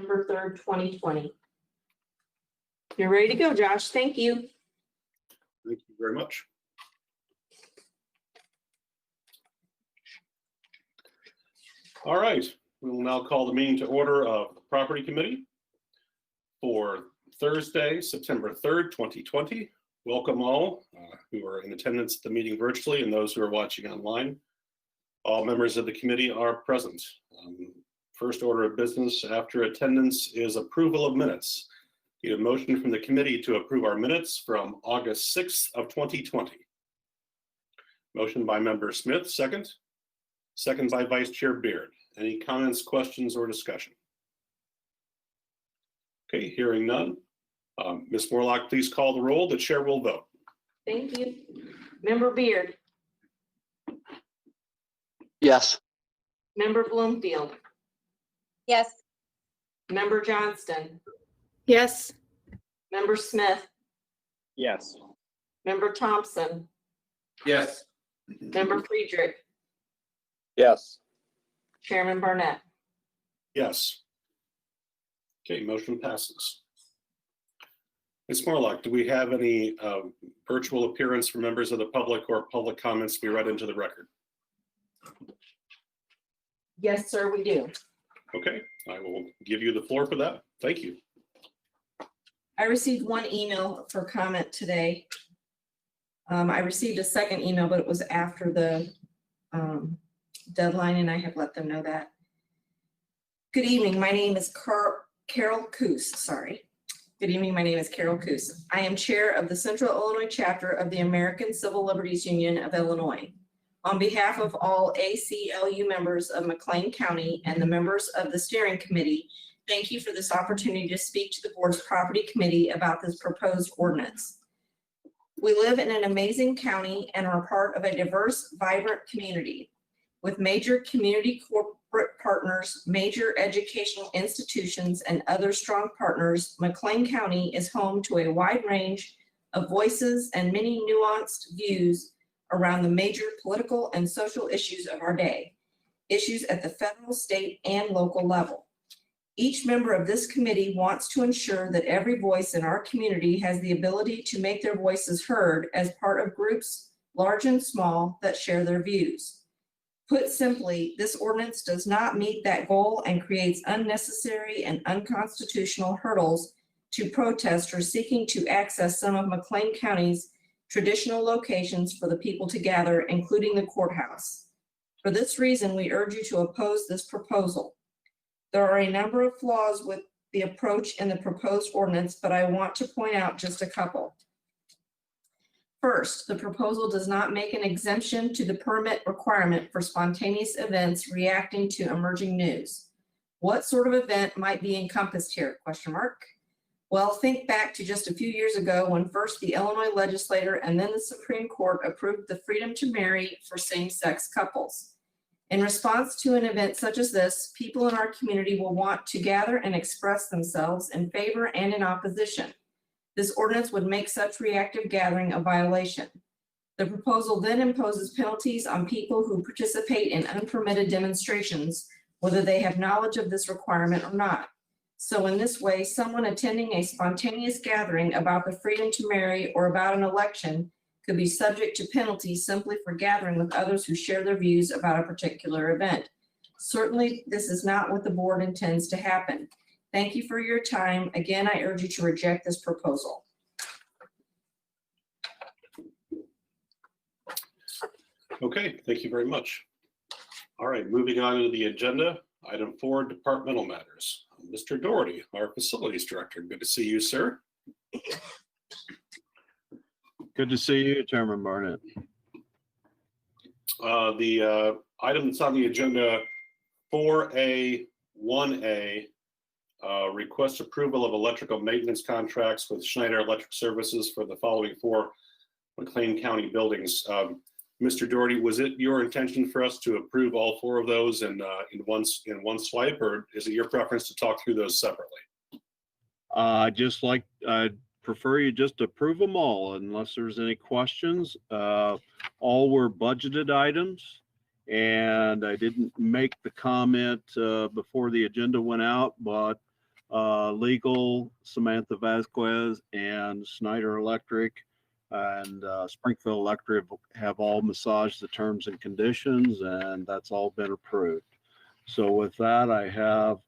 September 3rd, 2020. You're ready to go, Josh. Thank you. Thank you very much. All right, we will now call the meeting to order of the Property Committee for Thursday, September 3rd, 2020. Welcome all who are in attendance at the meeting virtually and those who are watching online. All members of the committee are present. First order of business after attendance is approval of minutes. Need a motion from the committee to approve our minutes from August 6th of 2020. Motion by member Smith, second. Second by Vice Chair Beard. Any comments, questions, or discussion? Okay, hearing none. Ms. Morlock, please call the roll. The chair will vote. Thank you. Member Beard. Yes. Member Bloomfield. Yes. Member Johnston. Yes. Member Smith. Yes. Member Thompson. Yes. Member Friedrich. Yes. Chairman Barnett. Yes. Okay, motion passes. Ms. Morlock, do we have any virtual appearance for members of the public or public comments to be read into the record? Yes, sir, we do. Okay, I will give you the floor for that. Thank you. I received one email for comment today. I received a second email, but it was after the deadline, and I have let them know that. Good evening. My name is Carol Coos. Sorry. Good evening. My name is Carol Coos. I am chair of the Central Illinois chapter of the American Civil Liberties Union of Illinois. On behalf of all ACLU members of McLean County and the members of the steering committee, thank you for this opportunity to speak to the board's property committee about this proposed ordinance. We live in an amazing county and are part of a diverse, vibrant community with major community corporate partners, major educational institutions, and other strong partners. McLean County is home to a wide range of voices and many nuanced views around the major political and social issues of our day, issues at the federal, state, and local level. Each member of this committee wants to ensure that every voice in our community has the ability to make their voices heard as part of groups, large and small, that share their views. Put simply, this ordinance does not meet that goal and creates unnecessary and unconstitutional hurdles to protesters seeking to access some of McLean County's traditional locations for the people to gather, including the courthouse. For this reason, we urge you to oppose this proposal. There are a number of flaws with the approach in the proposed ordinance, but I want to point out just a couple. First, the proposal does not make an exemption to the permit requirement for spontaneous events reacting to emerging news. What sort of event might be encompassed here? ? Well, think back to just a few years ago when first the Illinois legislature and then the Supreme Court approved the freedom to marry for same-sex couples. In response to an event such as this, people in our community will want to gather and express themselves in favor and in opposition. This ordinance would make such reactive gathering a violation. The proposal then imposes penalties on people who participate in unpermitted demonstrations, whether they have knowledge of this requirement or not. So in this way, someone attending a spontaneous gathering about the freedom to marry or about an election could be subject to penalties simply for gathering with others who share their views about a particular event. Certainly, this is not what the board intends to happen. Thank you for your time. Again, I urge you to reject this proposal. Okay, thank you very much. All right, moving on to the agenda. Item 4, departmental matters. Mr. Doherty, our facilities director. Good to see you, sir. Good to see you, Chairman Barnett. The item that's on the agenda, 4A, 1A, request approval of electrical maintenance contracts with Schneider Electric Services for the following 4 McLean County buildings. Mr. Doherty, was it your intention for us to approve all 4 of those in one swipe, or is it your preference to talk through those separately? I'd prefer you just approve them all unless there's any questions. All were budgeted items, and I didn't make the comment before the agenda went out, but Legal, Samantha Vasquez, and Snyder Electric and Springfield Electric have all massaged the terms and conditions, and that's all been approved. So with that, I have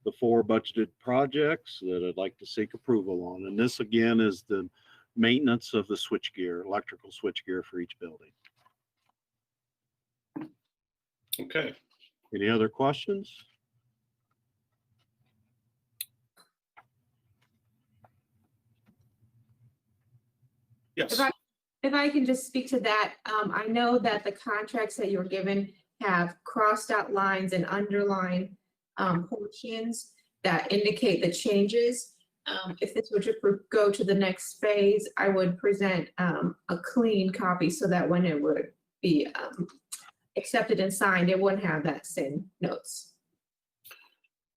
the 4 budgeted projects that I'd like to seek approval on. And this again is the maintenance of the switchgear, electrical switchgear for each building. Okay. Any other questions? Yes. If I can just speak to that, I know that the contracts that you were given have crossed out lines and underlined portions that indicate the changes. If this were to go to the next phase, I would present a clean copy so that when it would be accepted and signed, it wouldn't have that same notes.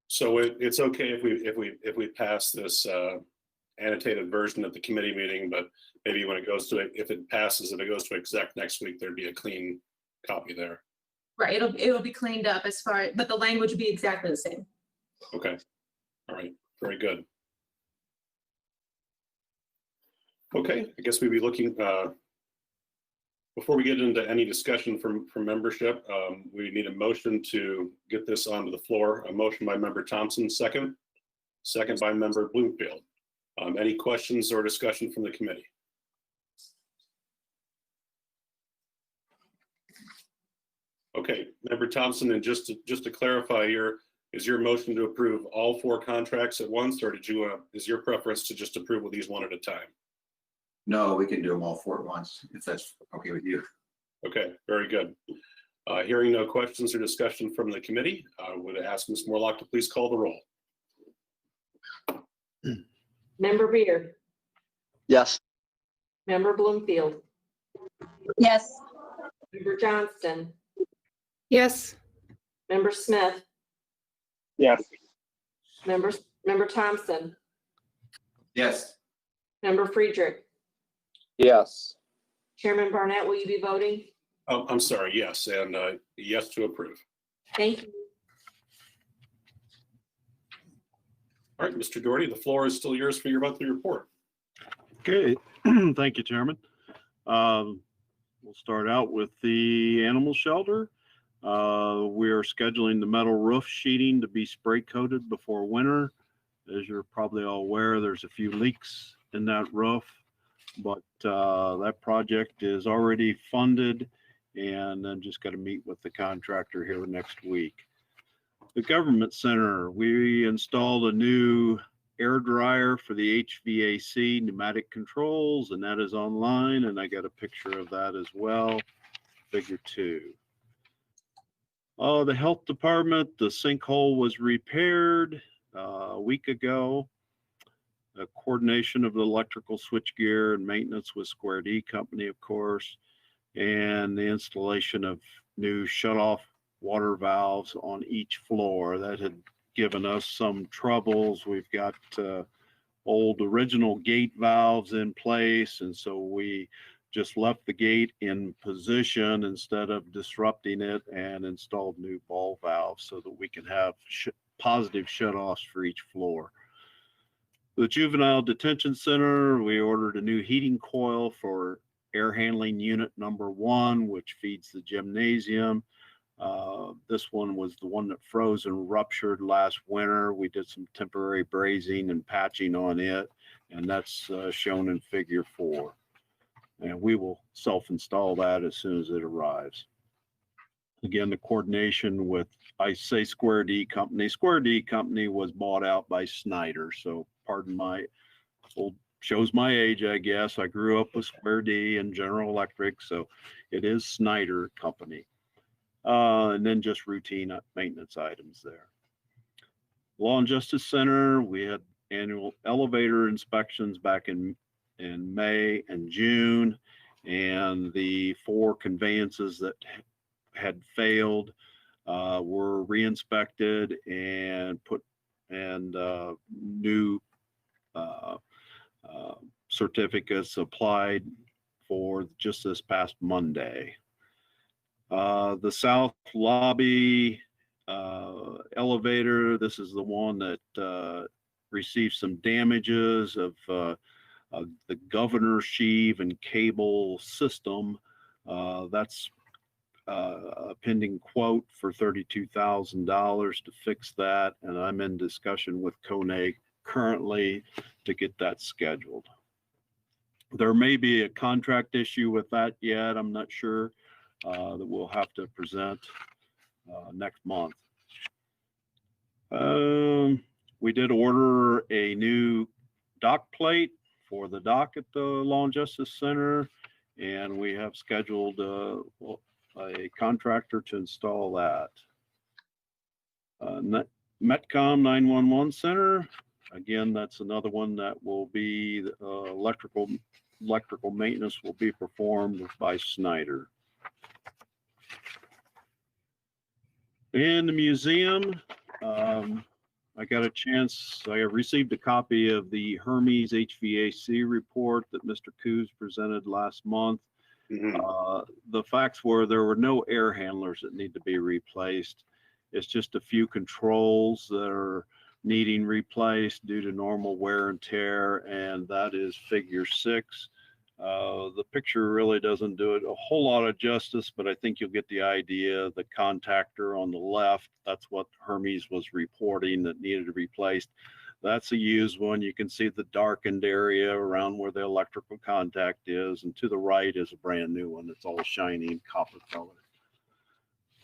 So it's okay if we pass this annotated version at the committee meeting, but maybe when it goes to, if it goes to exec next week, there'd be a clean copy there. Right, it'll be cleaned up as far, but the language would be exactly the same. Okay. All right. Very good. Okay, I guess we'd be looking, before we get into any discussion from membership, we need a motion to get this onto the floor. A motion by member Thompson, second by member Bloomfield. Any questions or discussion from the committee? Okay, member Thompson, and just to clarify, is your motion to approve all 4 contracts at once, or is your preference to just approve these one at a time? No, we can do them all 4 at once, if that's okay with you. Okay, very good. Hearing no questions or discussion from the committee, I would ask Ms. Morlock to please call the roll. Member Beard, Yes. member Bloomfield, Yes. member Johnston, Yes. member Smith, Yes. member Thompson, Yes. member Friedrich, Yes. Chairman Barnett, will you be voting? Oh, I'm sorry, yes, and yes to approve. Thank you. All right, Mr. Doherty, the floor is still yours for your monthly report. Okay, thank you, Chairman. We'll start out with the animal shelter. We are scheduling the metal roof sheeting to be spray coated before winter. As you're probably all aware, there's a few leaks in that roof, but that project is already funded, and then just got to meet with the contractor here next week. The government center, we installed a new air dryer for the HVAC pneumatic controls, and that is online, and I got a picture of that as well, figure 2. The health department, the sinkhole was repaired a week ago. The coordination of the electrical switchgear and maintenance with Square D Company, of course, and the installation of new shutoff water valves on each floor. That had given us some troubles. We've got old original gate valves in place, and so we just left the gate in position instead of disrupting it and installed new ball valves so that we can have positive shutoffs for each floor. The Juvenile Detention Center, we ordered a new heating coil for air handling unit number 1, which feeds the gymnasium. This one was the one that froze and ruptured last winter. We did some temporary brazing and patching on it, and that's shown in figure 4. And we will self-install that as soon as it arrives. Again, the coordination with, I say Square D Company. Square D Company was bought out by Snyder, so pardon my old, shows my age, I guess. I grew up with Square D and General Electric, so it is Snyder Company. And then just routine maintenance items there. Law and Justice Center, we had annual elevator inspections back in May and June, and the 4 conveyances that had failed were re-inspected and put, and new certificates applied for just this past Monday. The south lobby elevator, this is the one that received some damages of the governor sheave and cable system. That's a pending quote for $32,000 to fix that, and I'm in discussion with Kone currently to get that scheduled. There may be a contract issue with that yet. I'm not sure, that we'll have to present next month. We did order a new dock plate for the dock at the Law and Justice Center, and we have scheduled a contractor to install that. Metcom 911 Center, again, that's another one that will be electrical maintenance will be performed by Snyder. In the museum, I got a chance, I received a copy of the Hermes HVAC report that Mr. Coos presented last month. The facts were there were no air handlers that need to be replaced. It's just a few controls that are needing replaced due to normal wear and tear, and that is figure 6. The picture really doesn't do it a whole lot of justice, but I think you'll get the idea. The contactor on the left, that's what Hermes was reporting that needed to be replaced. That's a used one. You can see the darkened area around where the electrical contact is, and to the right is a brand new one. It's all shiny and copper colored.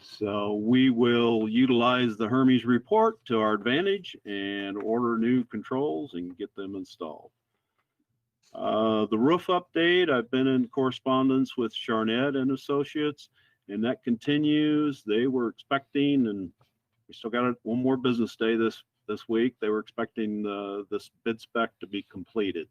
So we will utilize the Hermes report to our advantage and order new controls and get them installed. The roof update, I've been in correspondence with Charnett and Associates, and that continues. They were expecting, and we still got one more business day this week. They were expecting this bid spec to be completed.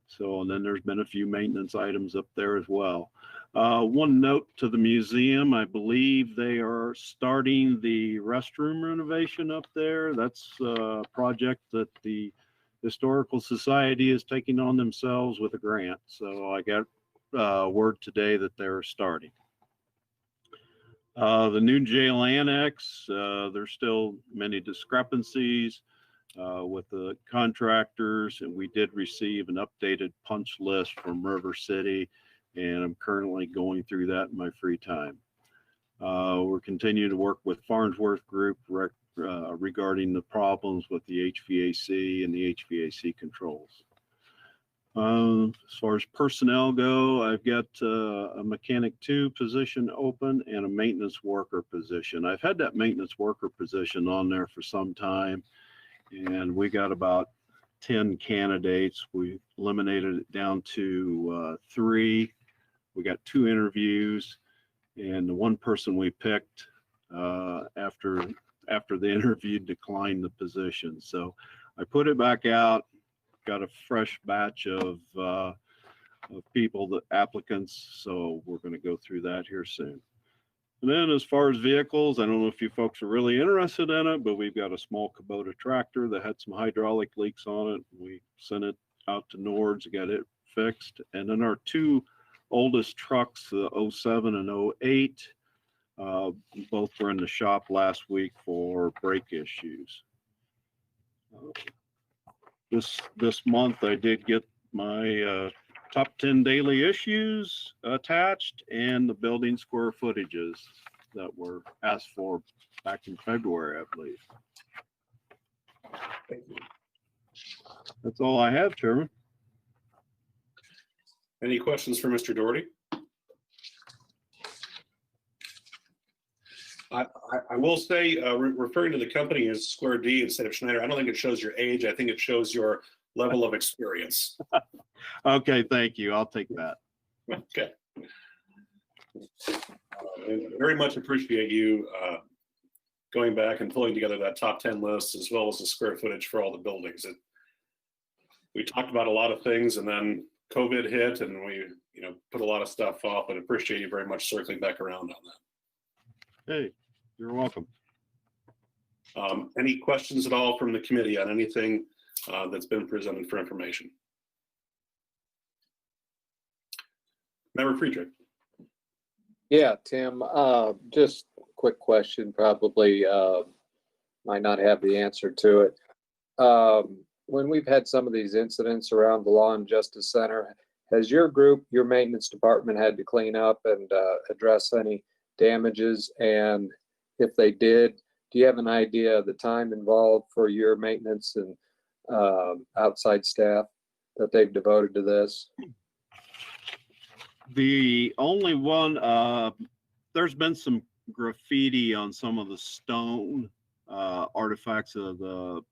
So, and then there's been a few maintenance items up there as well. One note to the museum, I believe they are starting the restroom renovation up there. That's a project that the Historical Society is taking on themselves with a grant. So I got word today that they're starting. The new jail annex, there's still many discrepancies with the contractors, and we did receive an updated punch list from River City, and I'm currently going through that in my free time. We're continuing to work with Farnsworth Group regarding the problems with the HVAC and the HVAC controls. As far as personnel go, I've got a mechanic 2 position open and a maintenance worker position. I've had that maintenance worker position on there for some time, and we got about 10 candidates. We eliminated it down to 3. We got 2 interviews, and the one person we picked after the interview declined the position. So I put it back out, got a fresh batch of people, the applicants. So we're going to go through that here soon. And then as far as vehicles, I don't know if you folks are really interested in it, but we've got a small Kubota tractor that had some hydraulic leaks on it. We sent it out to Nords, got it fixed. And then our 2 oldest trucks, the 07 and 08, both were in the shop last week for brake issues. This month I did get my top 10 daily issues attached and the building square footages that were asked for back in February, I believe. Thank you. That's all I have, Chairman. Any questions for Mr. Doherty? I will say, referring to the company as Square D instead of Schneider, I don't think it shows your age. I think it shows your level of experience. Okay, thank you. I'll take that. Okay. Very much appreciate you going back and pulling together that top 10 list as well as the square footage for all the buildings. We talked about a lot of things, and then COVID hit, and we put a lot of stuff off. But appreciate you very much circling back around on that. Hey, you're welcome. Any questions at all from the committee on anything that's been presented for information? Member Friedrich. Yeah, Tim, just quick question, probably might not have the answer to it. When we've had some of these incidents around the Law and Justice Center, has your group, your maintenance department had to clean up and address any damages? And if they did, do you have an idea of the time involved for your maintenance and outside staff that they've devoted to this? The only one, there's been some graffiti on some of the stone artifacts of the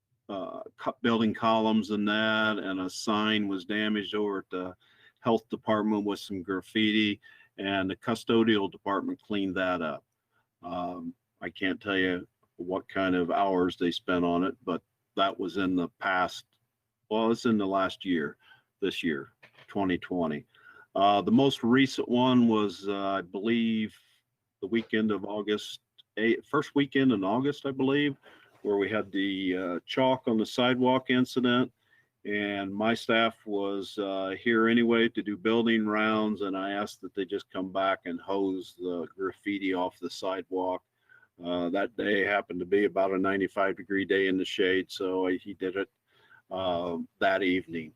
building columns and that, and a sign was damaged over at the health department with some graffiti, and the custodial department cleaned that up. I can't tell you what kind of hours they spent on it, but that was in the past. Well, it's in the last year, this year, 2020. The most recent one was, I believe, the weekend of August, first weekend in August, I believe, where we had the chalk on the sidewalk incident. And my staff was here anyway to do building rounds, and I asked that they just come back and hose the graffiti off the sidewalk. That day happened to be about a 95-degree day in the shade, so he did it that evening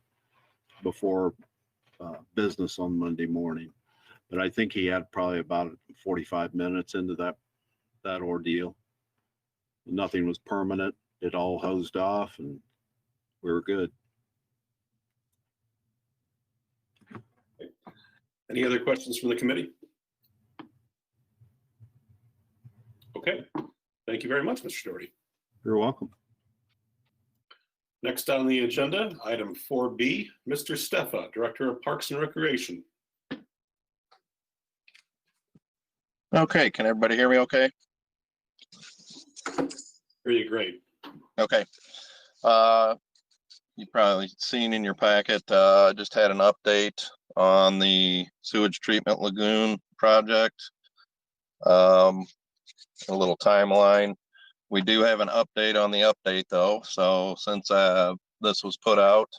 before business on Monday morning. But I think he had probably about 45 minutes into that ordeal. Nothing was permanent. It all hosed off, and we were good. Any other questions from the committee? Okay, thank you very much, Mr. Doherty. You're welcome. Next on the agenda, item 4B, Mr. Steffa, Director of Parks and Recreation. Okay, can everybody hear me okay? Hear you great. Okay. You probably seen in your packet, just had an update on the sewage treatment lagoon project. A little timeline. We do have an update on the update though. So since this was put out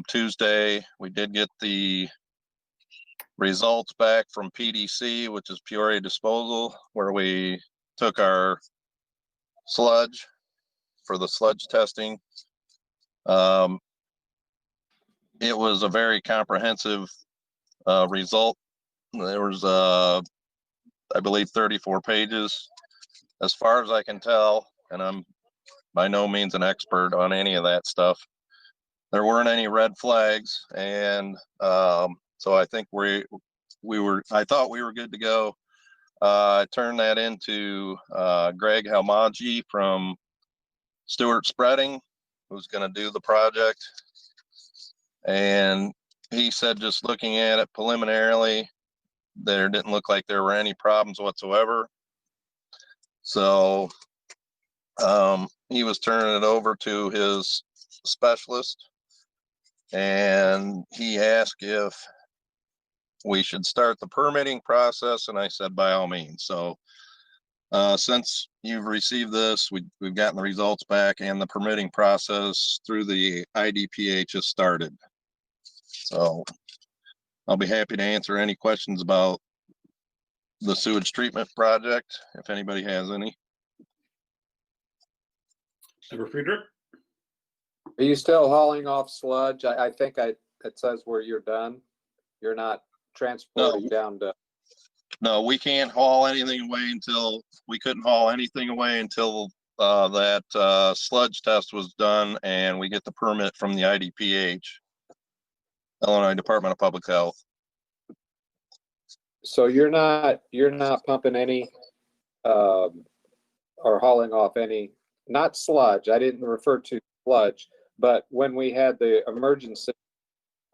Tuesday, we did get the results back from PDC, which is Peoria Disposal, where we took our sludge for the sludge testing. It was a very comprehensive result. There was, I believe, 34 pages. As far as I can tell, and I'm by no means an expert on any of that stuff, there weren't any red flags, and so I think I thought we were good to go. I turned that into Greg Halmaji from Stewart Spreading, who's going to do the project. And he said, just looking at it preliminarily, there didn't look like there were any problems whatsoever. So he was turning it over to his specialist, and he asked if we should start the permitting process, and I said by all means. So since you've received this, we've gotten the results back, and the permitting process through the IDPH has started. So I'll be happy to answer any questions about the sewage treatment project, if anybody has any. Member Friedrich? Are you still hauling off sludge? I think it says where you're done. You're not transporting down to. No, we can't haul anything away until, we couldn't haul anything away until that sludge test was done and we get the permit from the IDPH, Illinois Department of Public Health. So you're not pumping any or hauling off any, not sludge. I didn't refer to sludge, but when we had the emergency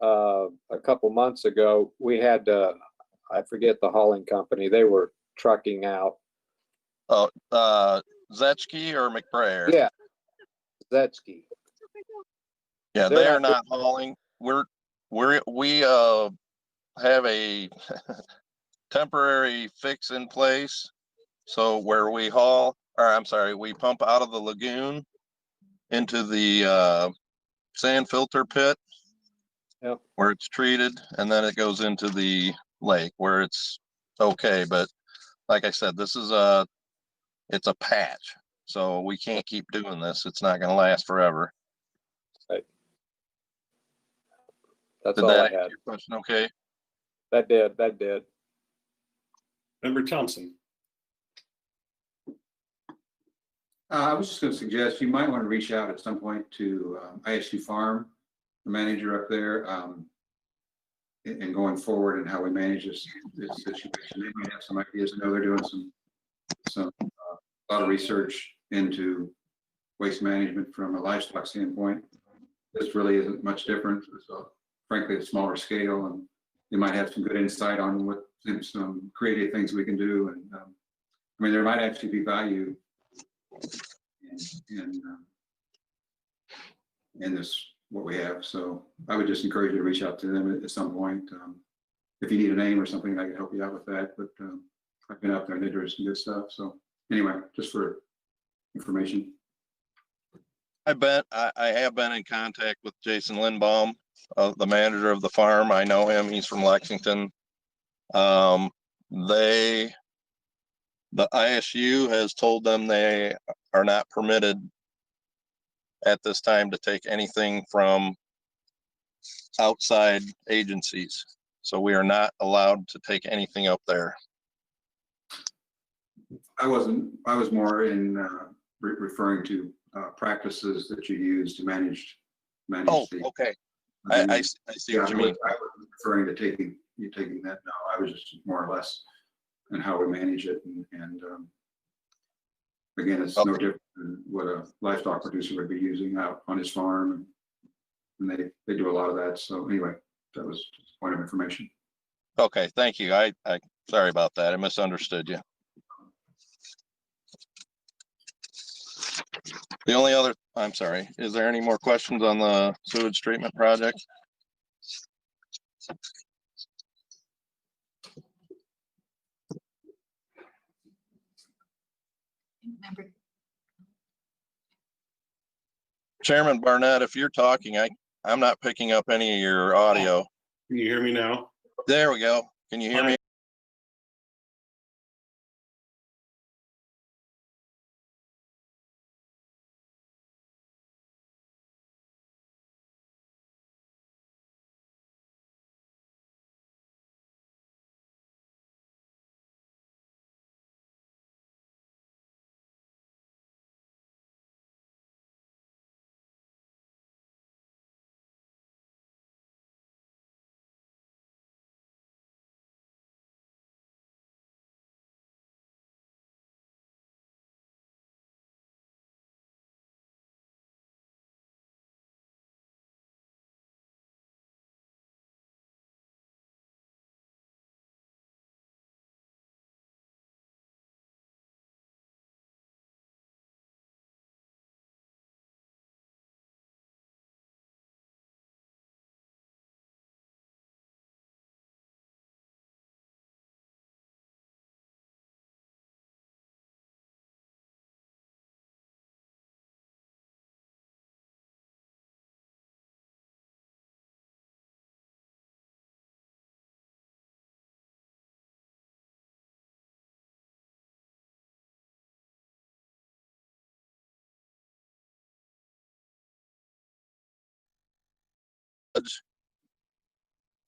a couple months ago, we had I forget the hauling company. They were trucking out. Oh, Zetchke or McBrayer? Yeah, Zetchke. Yeah, They're they're not- not hauling. We have a temporary fix in place. So where we we pump out of the lagoon into the sand filter pit. Yep. Where it's treated, and then it goes into the lake where it's okay. But like I said, this is it's a patch. So we can't keep doing this. It's not gonna last forever. That's Did all I that had. answer your question okay? That did. Member Thompson. I was just going to suggest you might want to reach out at some point to ISU Farm, the manager up there, and going forward and how we manage this situation. They might have some ideas. I know they're doing some a lot of research into waste management from a livestock standpoint. This really isn't much different. So frankly, a smaller scale, and they might have some good insight on what some creative things we can do. And I mean, there might actually be value in this, what we have. So I would just encourage you to reach out to them at some point. If you need a name or something, I can help you out with that. But I've been out there and they're doing some good stuff. So anyway, just for information. I have been in contact with Jason Lindbaum, the manager of the farm. I know him. He's from Lexington. The ISU has told them they are not permitted at this time to take anything from outside agencies. So we are not allowed to take anything up there. I was more in referring to practices that you use to manage Oh, the. okay. I see what you mean. I wasn't referring to taking that. No, I was just more or less and how we manage it. And again, it's no different than what a livestock producer would be using out on his farm. And they do a lot of that. So anyway, that was just a point of information. Okay, thank you. I sorry about that. I misunderstood you. The only other, I'm sorry, is there any more questions on the sewage treatment project? Chairman Barnett, if you're talking, I'm not picking up any of your audio. Can you hear me now? There we go. Can you hear me?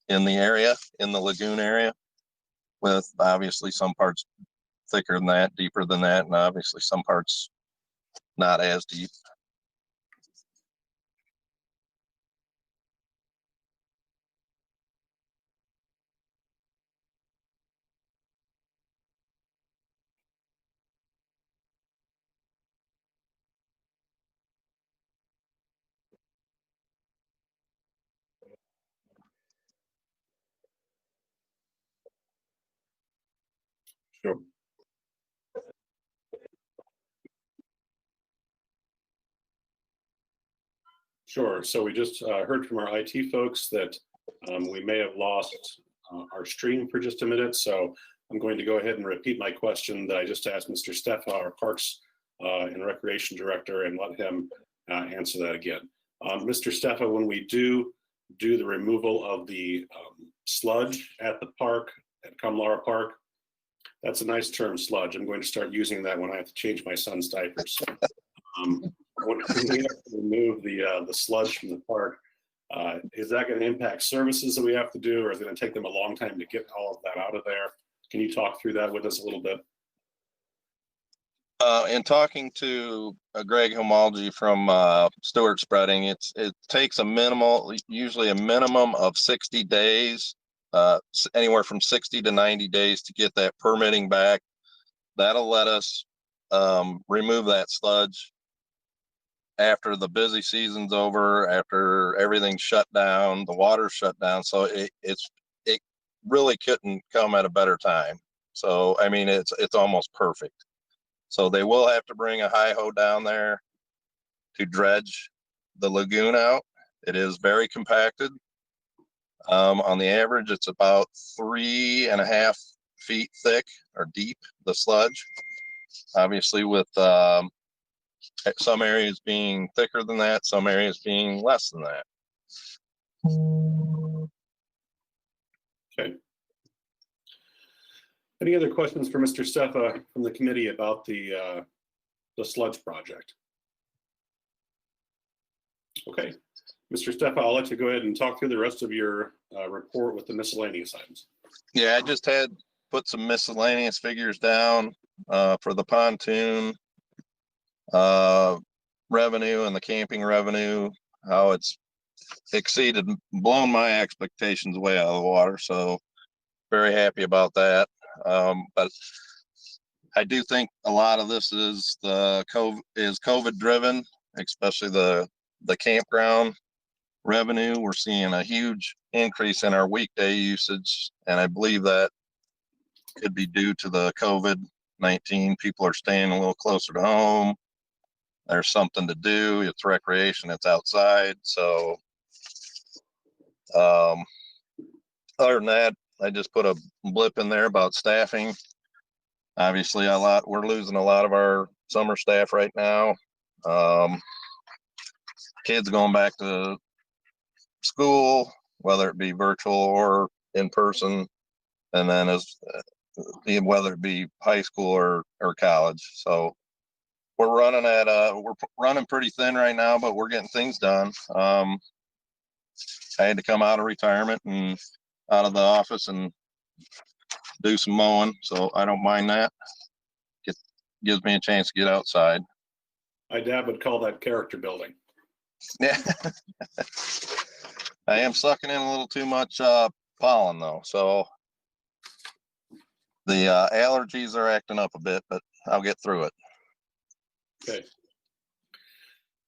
In the area, in the lagoon area, with obviously some parts thicker than that, deeper than that, and obviously some parts not as deep. Sure. Sure. So we just heard from our IT folks that we may have lost our stream for just a minute. So I'm going to go ahead and repeat my question that I just asked Mr. Steffa, our Parks and Recreation Director, and let him answer that again. Mr. Steffa, when we do the removal of the sludge at the park, at Kamlara Park, That's a nice term, sludge. I'm going to start using that when I have to change my son's diapers. When we have to remove the sludge from the park, is that going to impact services that we have to do, or is it going to take them a long time to get all of that out of there? Can you talk through that with us a little bit? In talking to Greg Homology from Stewart Spreading, it takes usually a minimum of 60 days, anywhere from 60 to 90 days to get that permitting back. That'll let us remove that sludge after the busy season's over, after everything's shut down, the water's shut down. So it really couldn't come at a better time. So, I mean, it's almost perfect. So they will have to bring a hi-ho down there to dredge the lagoon out. It is very compacted. On the average, it's about 3.5 feet thick or deep, the sludge. Obviously with some areas being thicker than that, some areas being less than that. Okay. Any other questions for Mr. Steffa from the committee about the sludge project? Okay, Mr. Steffa, I'll let you go ahead and talk through the rest of your report with the miscellaneous items. Yeah, I just had put some miscellaneous figures down for the pontoon revenue and the camping revenue, how it's blown my expectations way out of the water. So very happy about that. But I do think a lot of this is COVID driven, especially the campground revenue. We're seeing a huge increase in our weekday usage, and I believe that could be due to the COVID-19. People are staying a little closer to home. There's something to do. It's recreation. It's outside. So other than that, I just put a blip in there about staffing. Obviously, we're losing a lot of our summer staff right now. Kids going back to school, whether it be virtual or in person, and then whether it be high school or college. So we're running pretty thin right now, but we're getting things done. I had to come out of retirement and out of the office and do some mowing, so I don't mind that. It gives me a chance to get outside. My dad would call that character building. Yeah. I am sucking in a little too much pollen though, so the allergies are acting up a bit, but I'll get through it. Okay.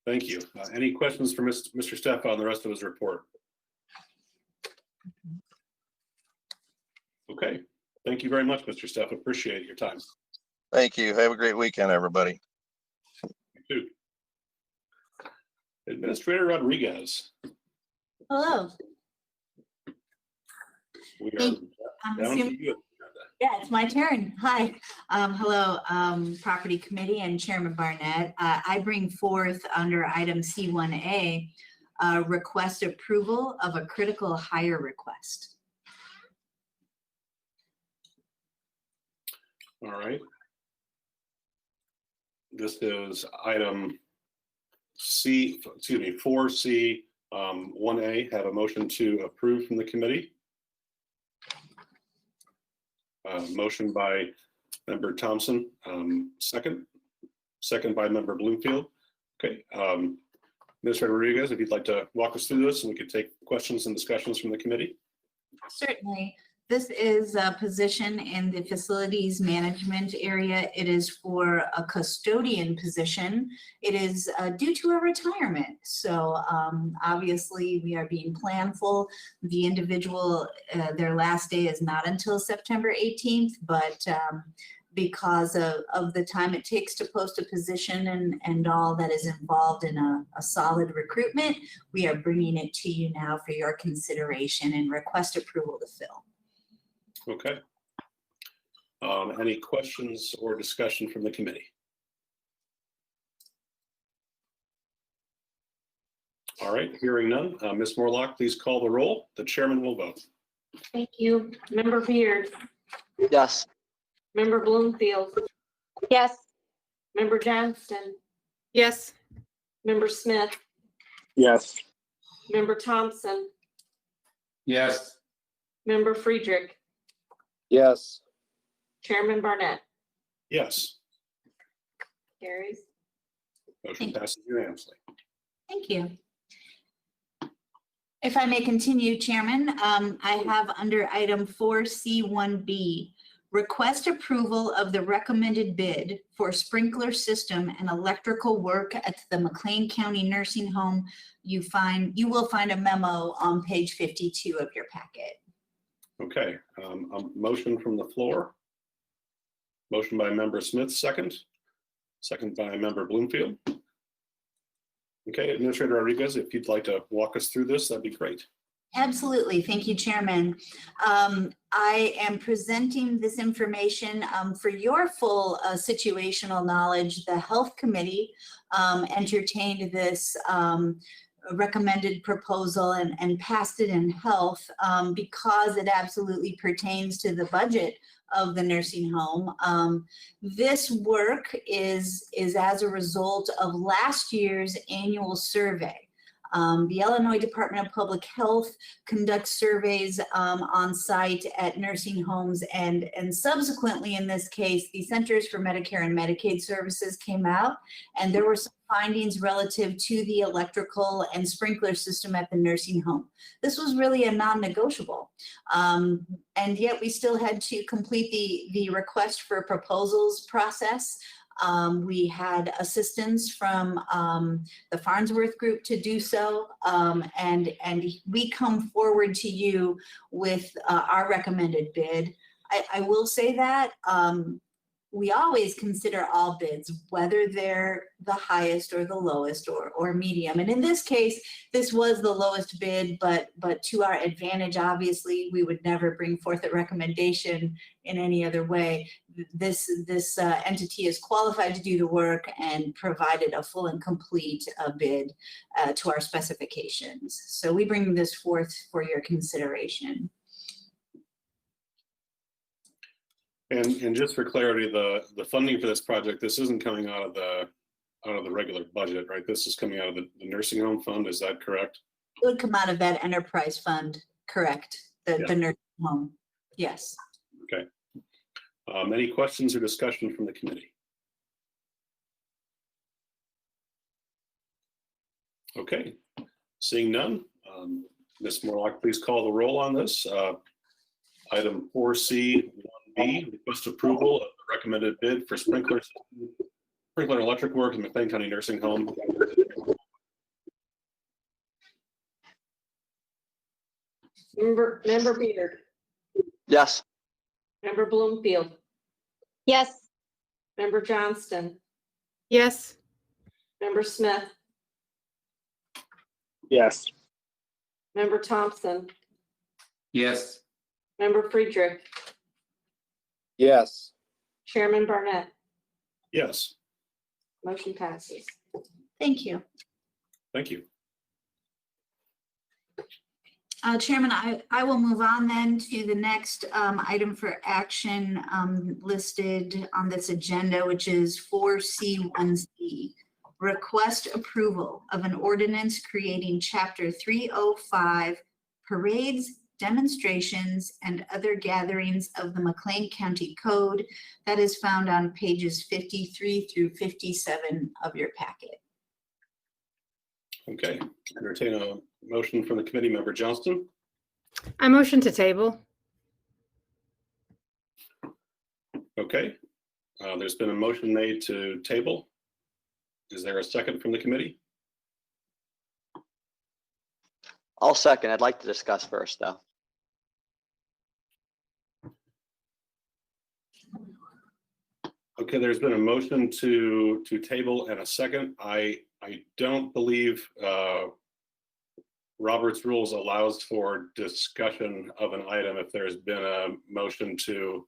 Thank you. Any questions for Mr. Steffa on the rest of his report? Okay. Thank you very much, Mr. Steffa. Appreciate your time. Thank you. Have a great weekend, everybody. You too. Administrator Rodriguez. Hello. We are Thank- I'm down to assuming- you. Yeah, it's my turn. Hi. Hello, Property Committee and Chairman Barnett. I bring forth under item C1A, request approval of a critical hire request. All right. This is item 4C, 1A. Have a motion to approve from the committee. Motion by Member Thompson, second by Member Bloomfield. Okay. Administrator Rodriguez, if you'd like to walk us through this and we could take questions and discussions from the committee. Certainly. This is a position in the facilities management area. It is for a custodian position. It is due to a retirement. So obviously we are being planful. The individual, their last day is not until September 18th, but because of the time it takes to post a position and all that is involved in a solid recruitment, we are bringing it to you now for your consideration and request approval to fill. Okay. Any questions or discussion from the committee? All right, hearing none. Ms. Morlock, please call the roll. The chairman will vote. Thank you. Member Beard, Yes. Member Bloomfield, Yes. Member Johnston, Yes. Member Smith, Yes. Member Thompson, Yes. Member Friedrich, Yes. Chairman Barnett. Yes, Carries. motion passes unanimously. Thank you. If I may continue, Chairman, I have under item 4C1B, request approval of the recommended bid for sprinkler system and electrical work at the McLean County Nursing Home. You will find a memo on page 52 of your packet. Okay, a motion from the floor. Motion by member Smith, second. Second by member Bloomfield. Okay, Administrator Rodriguez, if you'd like to walk us through this, that'd be great. Absolutely. Thank you, Chairman. I am presenting this information for your full situational knowledge. The Health Committee entertained this recommended proposal and passed it in Health because it absolutely pertains to the budget of the nursing home. This work is as a result of last year's annual survey. The Illinois Department of Public Health conducts surveys on site at nursing homes, and subsequently in this case, the Centers for Medicare and Medicaid Services came out, and there were some findings relative to the electrical and sprinkler system at the nursing home. This was really a non-negotiable, and yet we still had to complete the request for proposals process. We had assistance from the Farnsworth Group to do so, and we come forward to you with our recommended bid. I will say that we always consider all bids, whether they're the highest or the lowest or medium. And in this case, this was the lowest bid, but to our advantage, obviously, we would never bring forth a recommendation in any other way. This entity is qualified to do the work and provided a full and complete bid to our specifications. So we bring this forth for your consideration. And just for clarity, the funding for this project, this isn't coming out of the regular budget, right? This is coming out of the nursing home fund, is that correct? It would come out of that enterprise fund, correct? The nursing home, yes. Okay. Any questions or discussion from the committee? Okay, seeing none, Ms. Morlock, please call the roll on this. Item 4C1B, request approval of the recommended bid for sprinkler and electric work in McLean County Nursing Home. Member Beard, Yes. Member Bloomfield, Yes. Member Johnston, Yes. Member Smith, Yes. Member Thompson, Yes. Member Friedrich, Yes. Chairman Barnett. Yes, Motion passes. Thank you. thank you. Chairman, I will move on then to the next item for action listed on this agenda, which is 4C1C. Request approval of an ordinance creating Chapter 305 parades, demonstrations, and other gatherings of the McLean County Code that is found on pages 53 through 57 of your packet. Okay, entertain a motion from the committee. Member Johnston. I motion to table. Okay, there's been a motion made to table. Is there a second from the committee? I'll second. I'd like to discuss first, though. Okay, there's been a motion to table and a second. I don't believe Robert's rules allows for discussion of an item if there's been a motion to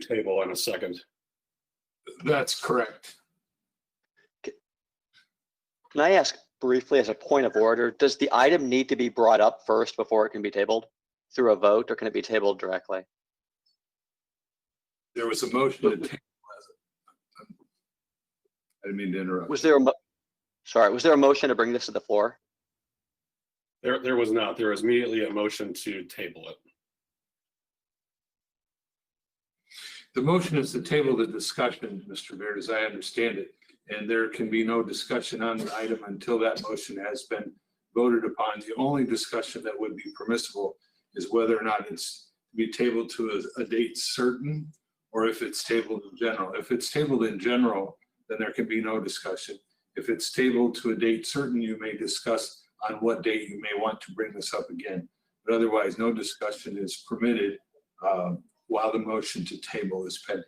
table and a second. That's correct. Can I ask briefly as a point of order, does the item need to be brought up first before it can be tabled through a vote, or can it be tabled directly? There was a motion to table. I didn't mean to interrupt. Was there a motion to bring this to the floor? There was not. There was immediately a motion to table it. The motion is to table the discussion, Mr. Baird, as I understand it. And there can be no discussion on the item until that motion has been voted upon. The only discussion that would be permissible is whether or not it's to be tabled to a date certain, or if it's tabled in general. If it's tabled in general, then there can be no discussion. If it's tabled to a date certain, you may discuss on what date you may want to bring this up again. But otherwise, no discussion is permitted while the motion to table is pending.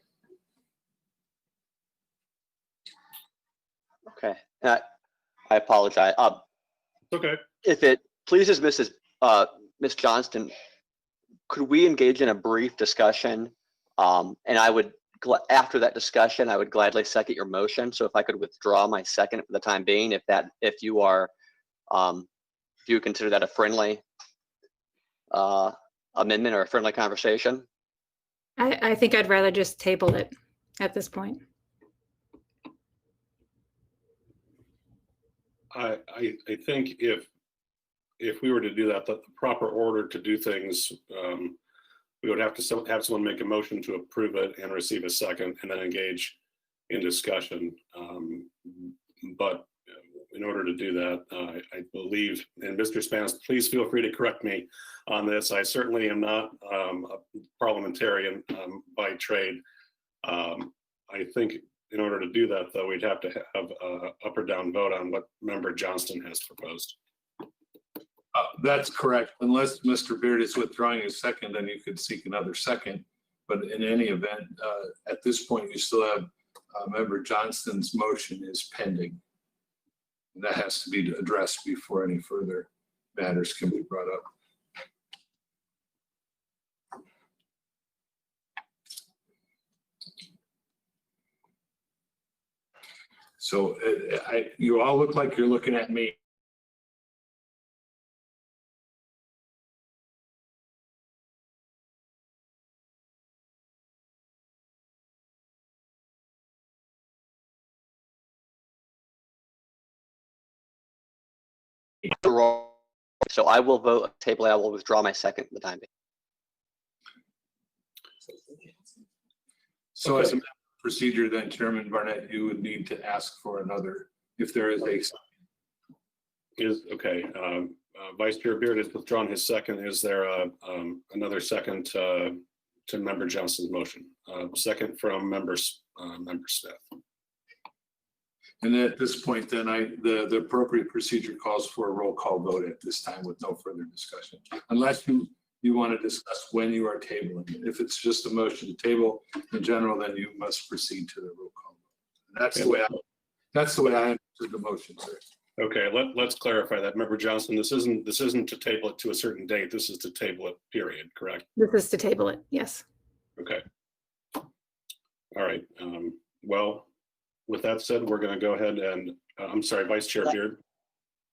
Okay, I apologize. Okay. If it pleases Ms. Johnston, could we engage in a brief discussion? And I would, after that discussion, I would gladly second your motion. So if I could withdraw my second for the time being, if you are, if you consider that a friendly amendment or a friendly conversation. I think I'd rather just table it at this point. I think if we were to do that, the proper order to do things, we would have to have someone make a motion to approve it and receive a second and then engage in discussion. But in order to do that, I believe, and Mr. Spanos, please feel free to correct me on this. I certainly am not a parliamentarian by trade. I think in order to do that, though, we'd have to have an up or down vote on what Member Johnston has proposed. That's correct. Unless Mr. Beard is withdrawing his second, then you could seek another second. But in any event, at this point, you still have Member Johnston's motion is pending. And that has to be addressed before any further matters can be brought up. So you all look like you're looking at me. So I will vote table. I will withdraw my second for the time being. So as a procedure, then Chairman Barnett, you would need to ask for another, if there is a. Okay. Vice Chair Beard has withdrawn his second. Is there another second to Member Johnston's motion? Second from Member Smith. And at this point, then the appropriate procedure calls for a roll call vote at this time with no further discussion. Unless you want to discuss when you are tabling it. If it's just a motion to table in general, then you must proceed to the roll call. That's the way I understood the motion, sir. Okay, let's clarify that. Member Johnston, this isn't to table it to a certain date. This is to table it, period, correct? This is to table it, yes. Okay. All right. Well, with that said, we're going to go ahead and, I'm sorry, Vice Chair Beard.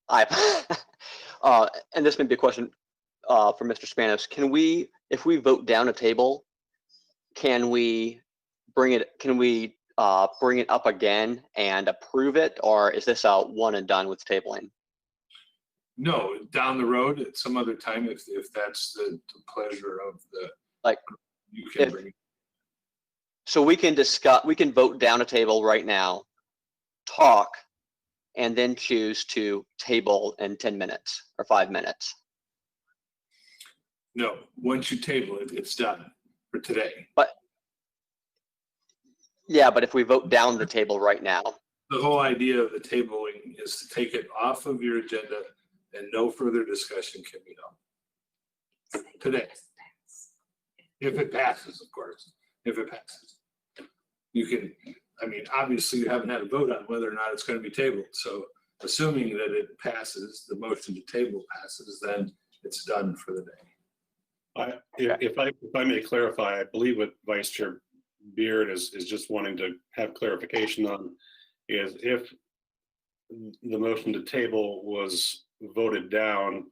And this may be a question for Mr. Spanos. Can we, if we vote down a table, can we bring it up again and approve it? Or is this a one and done with tabling? No, down the road at some other time, if that's the pleasure of the, like, you can bring it. So we can vote down a table right now, talk, and then choose to table in 10 minutes or 5 minutes. No, once you table it, it's done for today. But yeah, but if we vote down the table right now. The whole idea of the tabling is to take it off of your agenda and no further discussion can be done today. If it passes, of course, if it passes. You can, I mean, obviously you haven't had a vote on whether or not it's going to be tabled. So assuming that it passes, the motion to table passes, then it's done for the day. If I may clarify, I believe what Vice Chair Beard is just wanting to have clarification on is if the motion to table was voted down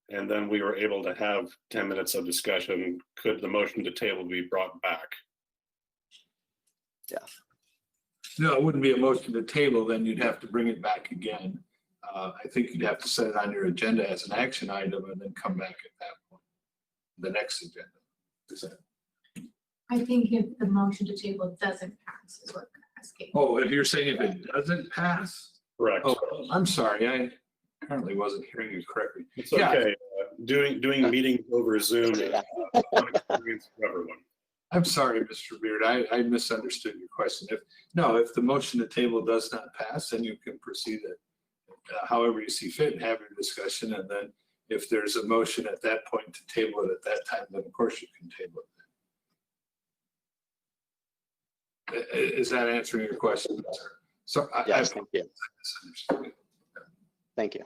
and then we were able to have 10 minutes of discussion, could the motion to table be brought back? No, it wouldn't be a motion to table, then you'd have to bring it back again. I think you'd have to set it on your agenda as an action item and then come back at that point, the next agenda. Is that? I think if the motion to table doesn't pass is what I'm asking. Oh, if you're saying if it doesn't pass? Correct. Oh, I'm sorry, I apparently wasn't hearing you correctly. It's Yeah. okay. Doing meetings over Zoom is a fun experience for everyone. I'm sorry, Mr. Beard, I misunderstood your question. If the motion to table does not pass, then you can proceed it however you see fit and have your discussion. And then if there's a motion at that point to table it at that time, then of course you can table it. Is that answering your question? So Yes, thank you. misunderstood. Thank you.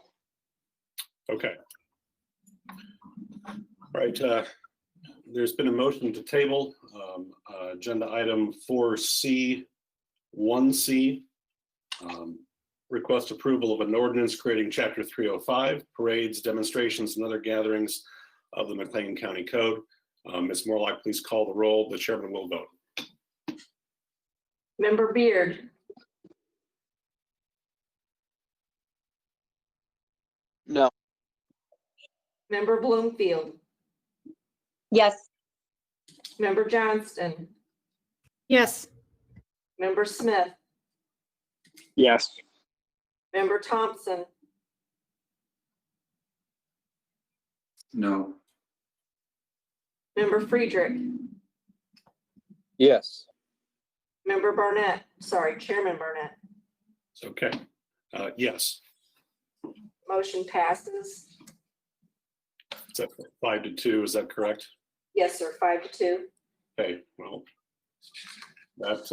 Okay. Right, there's been a motion to table, agenda item 4C, 1C. Request approval of an ordinance creating chapter 305, parades, demonstrations, and other gatherings of the McLean County Code. Ms. Morlock, please call the roll. The chairman will vote. Member Beard, No. Member Bloomfield, Yes. Member Johnston, Yes. Member Smith, Yes. Member Thompson, No. Member Friedrich, Yes. Member Barnett, sorry, Chairman Barnett. It's okay. Yes, Motion passes. is that 5-2? Is that correct? Yes, sir, 5-2. Okay, well, that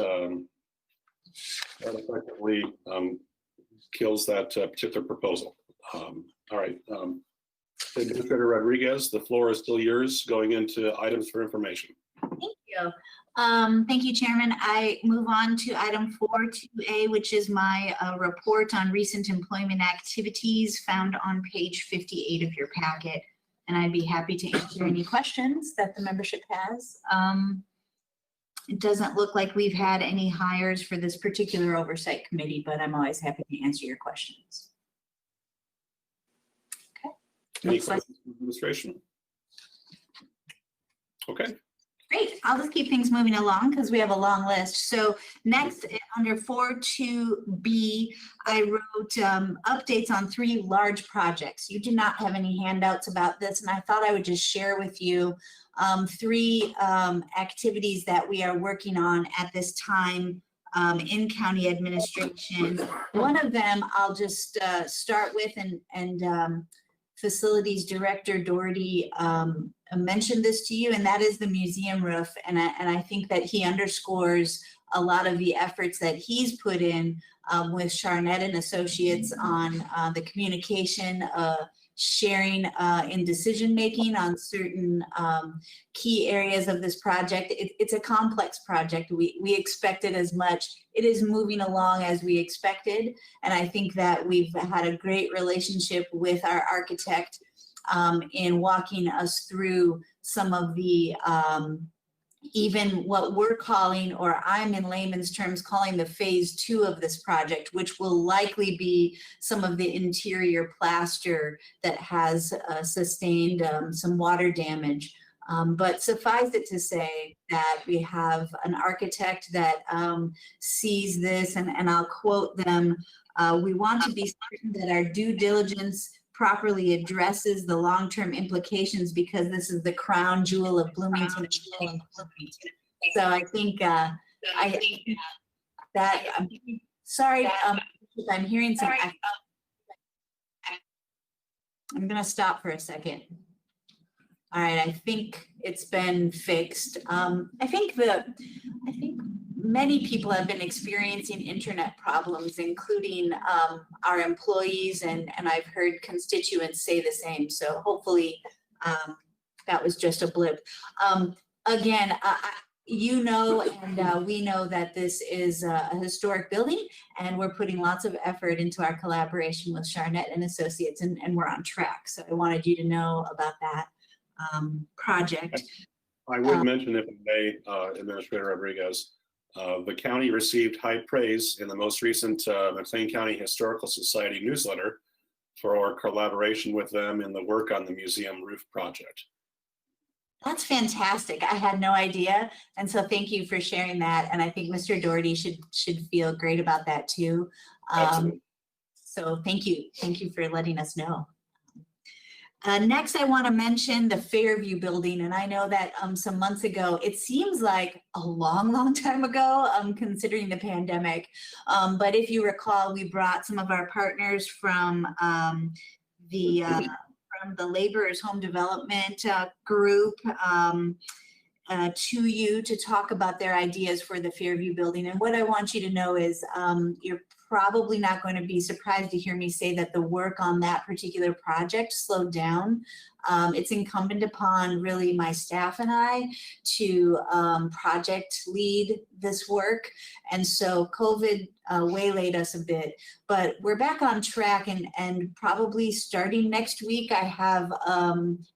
effectively kills that particular proposal. All right. Administrator Rodriguez, the floor is still yours going into items for information. Thank you. Thank you, Chairman. I move on to item 4.2A, which is my report on recent employment activities found on page 58 of your packet. And I'd be happy to answer any questions that the membership has. It doesn't look like we've had any hires for this particular oversight committee, but I'm always happy to answer your questions. Okay. Any Looks like- questions from administration? Okay. Great, I'll just keep things moving along because we have a long list. So next, under 4.2B, I wrote updates on 3 large projects. You do not have any handouts about this, and I thought I would just share with you 3 activities that we are working on at this time in county administration. One of them I'll just start with, and Facilities Director Doherty mentioned this to you, and that is the museum roof. And I think that he underscores a lot of the efforts that he's put in with Charnett and Associates on the communication, sharing in decision-making on certain key areas of this project. It's a complex project. We expected as much. It is moving along as we expected. And I think that we've had a great relationship with our architect in walking us through some of the even what we're calling, or I'm in layman's terms calling, the phase 2 of this project, which will likely be some of the interior plaster that has sustained some water damage. But suffice it to say that we have an architect that sees this, and I'll quote them, "We want to be certain that our due diligence properly addresses the long-term implications because this is the crown jewel of Bloomington." So I think that I'm sorry, I'm hearing some. I'm gonna stop for a second. All right, I think it's been fixed. I think many people have been experiencing internet problems, including our employees, and I've heard constituents say the same. So hopefully that was just a blip. Again, you know, and we know that this is a historic building, and we're putting lots of effort into our collaboration with Charnett and Associates, and we're on track. So I wanted you to know about that project. I would mention, if I may, Administrator Rodriguez, The county received high praise in the most recent McLean County Historical Society newsletter for our collaboration with them in the work on the museum roof project. That's fantastic. I had no idea. And so thank you for sharing that. And I think Mr. Doherty should feel great about that too. Absolutely. So thank you. Thank you for letting us know. Next, I want to mention the Fairview Building. And I know that some months ago, it seems like a long time ago, considering the pandemic. But if you recall, we brought some of our partners from the Laborers Home Development Group to you to talk about their ideas for the Fairview Building. And what I want you to know is you're probably not going to be surprised to hear me say that the work on that particular project slowed down. It's incumbent upon really my staff and I to project lead this work. And so COVID waylaid us a bit, but we're back on track, and probably starting next week, I have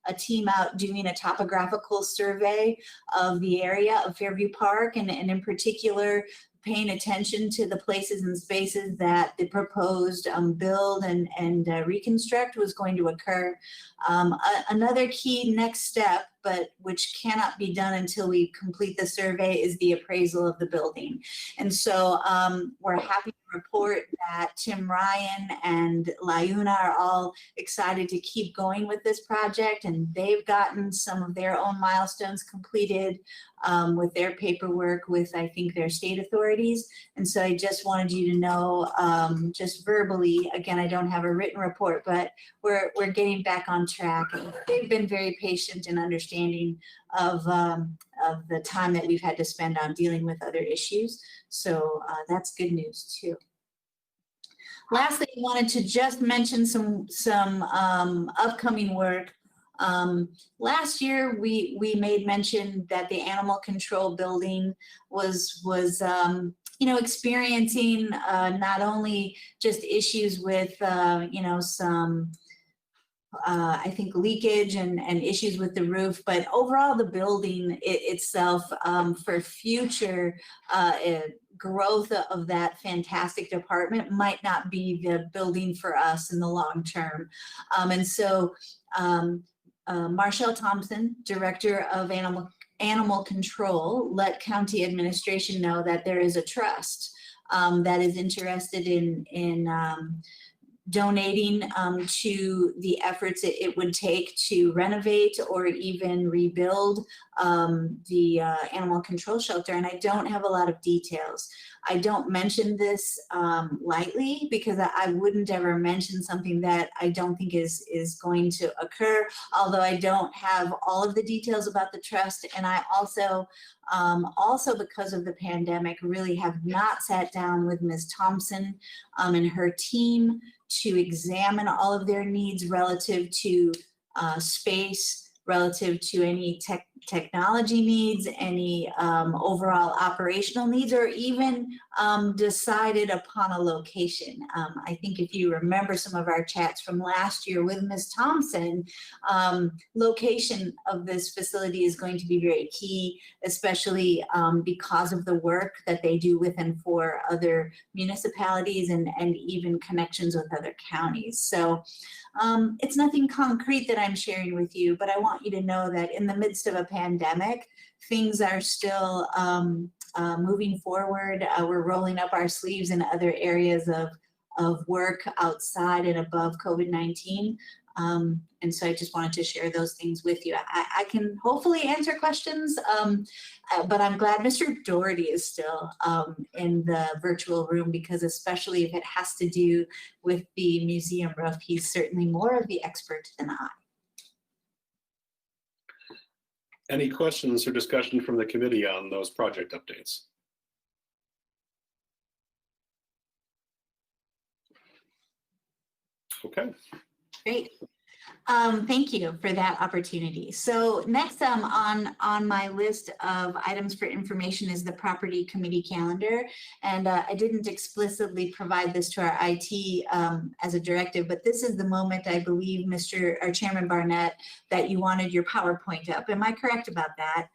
a team out doing a topographical survey of the area of Fairview Park, and in particular, paying attention to the places and spaces that the proposed build and reconstruct was going to occur. Another key next step, but which cannot be done until we complete the survey, is the appraisal of the building. And so we're happy to report that Tim Ryan and Lagoon are all excited to keep going with this project, and they've gotten some of their own milestones completed with their paperwork with, I think, their state authorities. And so I just wanted you to know, just verbally, again, I don't have a written report, but we're getting back on track. And they've been very patient and understanding of the time that we've had to spend on dealing with other issues. So that's good news too. Lastly, I wanted to just mention some upcoming work. Last year, we made mention that the animal control building was experiencing not only just issues with some I think leakage and issues with the roof, but overall the building itself for future growth of that fantastic department might not be the building for us in the long term. And so Marshall Thompson, Director of Animal Control, let County Administration know that there is a trust that is interested in donating to the efforts it would take to renovate or even rebuild the animal control shelter. And I don't have a lot of details. I don't mention this lightly, because I wouldn't ever mention something that I don't think is going to occur, although I don't have all of the details about the trust. And I also because of the pandemic, really have not sat down with Ms. Thompson and her team to examine all of their needs relative to space, relative to any technology needs, any overall operational needs, or even decided upon a location. I think if you remember some of our chats from last year with Ms. Thompson, location of this facility is going to be very key, especially because of the work that they do with and for other municipalities and even connections with other counties. So it's nothing concrete that I'm sharing with you, but I want you to know that in the midst of a pandemic, things are still moving forward. We're rolling up our sleeves in other areas of work outside and above COVID-19. And so I just wanted to share those things with you. I can hopefully answer questions, but I'm glad Mr. Doherty is still in the virtual room, because especially if it has to do with the museum roof, he's certainly more of the expert than I. Any questions or discussion from the committee on those project updates? Okay. Great. Thank you for that opportunity. So next on my list of items for information is the property committee calendar. And I didn't explicitly provide this to our IT as a directive, but this is the moment, I believe, Chairman Barnett, that you wanted your PowerPoint up. Am I correct about that?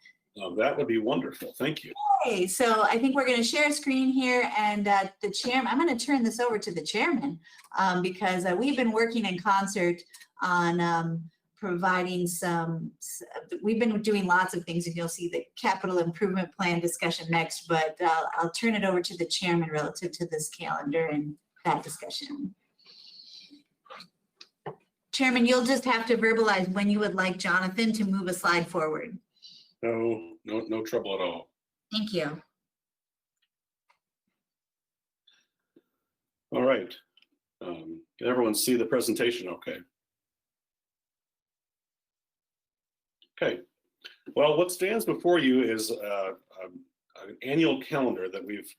That would be wonderful. Thank you. Okay, so I think we're going to share a screen here, and the chairman, I'm going to turn this over to the chairman because we've been working in concert on providing we've been doing lots of things, and you'll see the capital improvement plan discussion next, but I'll turn it over to the chairman relative to this calendar and that discussion. Chairman, you'll just have to verbalize when you would like Jonathan to move a slide forward. No trouble at all. Thank you. All right. Can everyone see the presentation okay? Okay. Well, what stands before you is an annual calendar that we've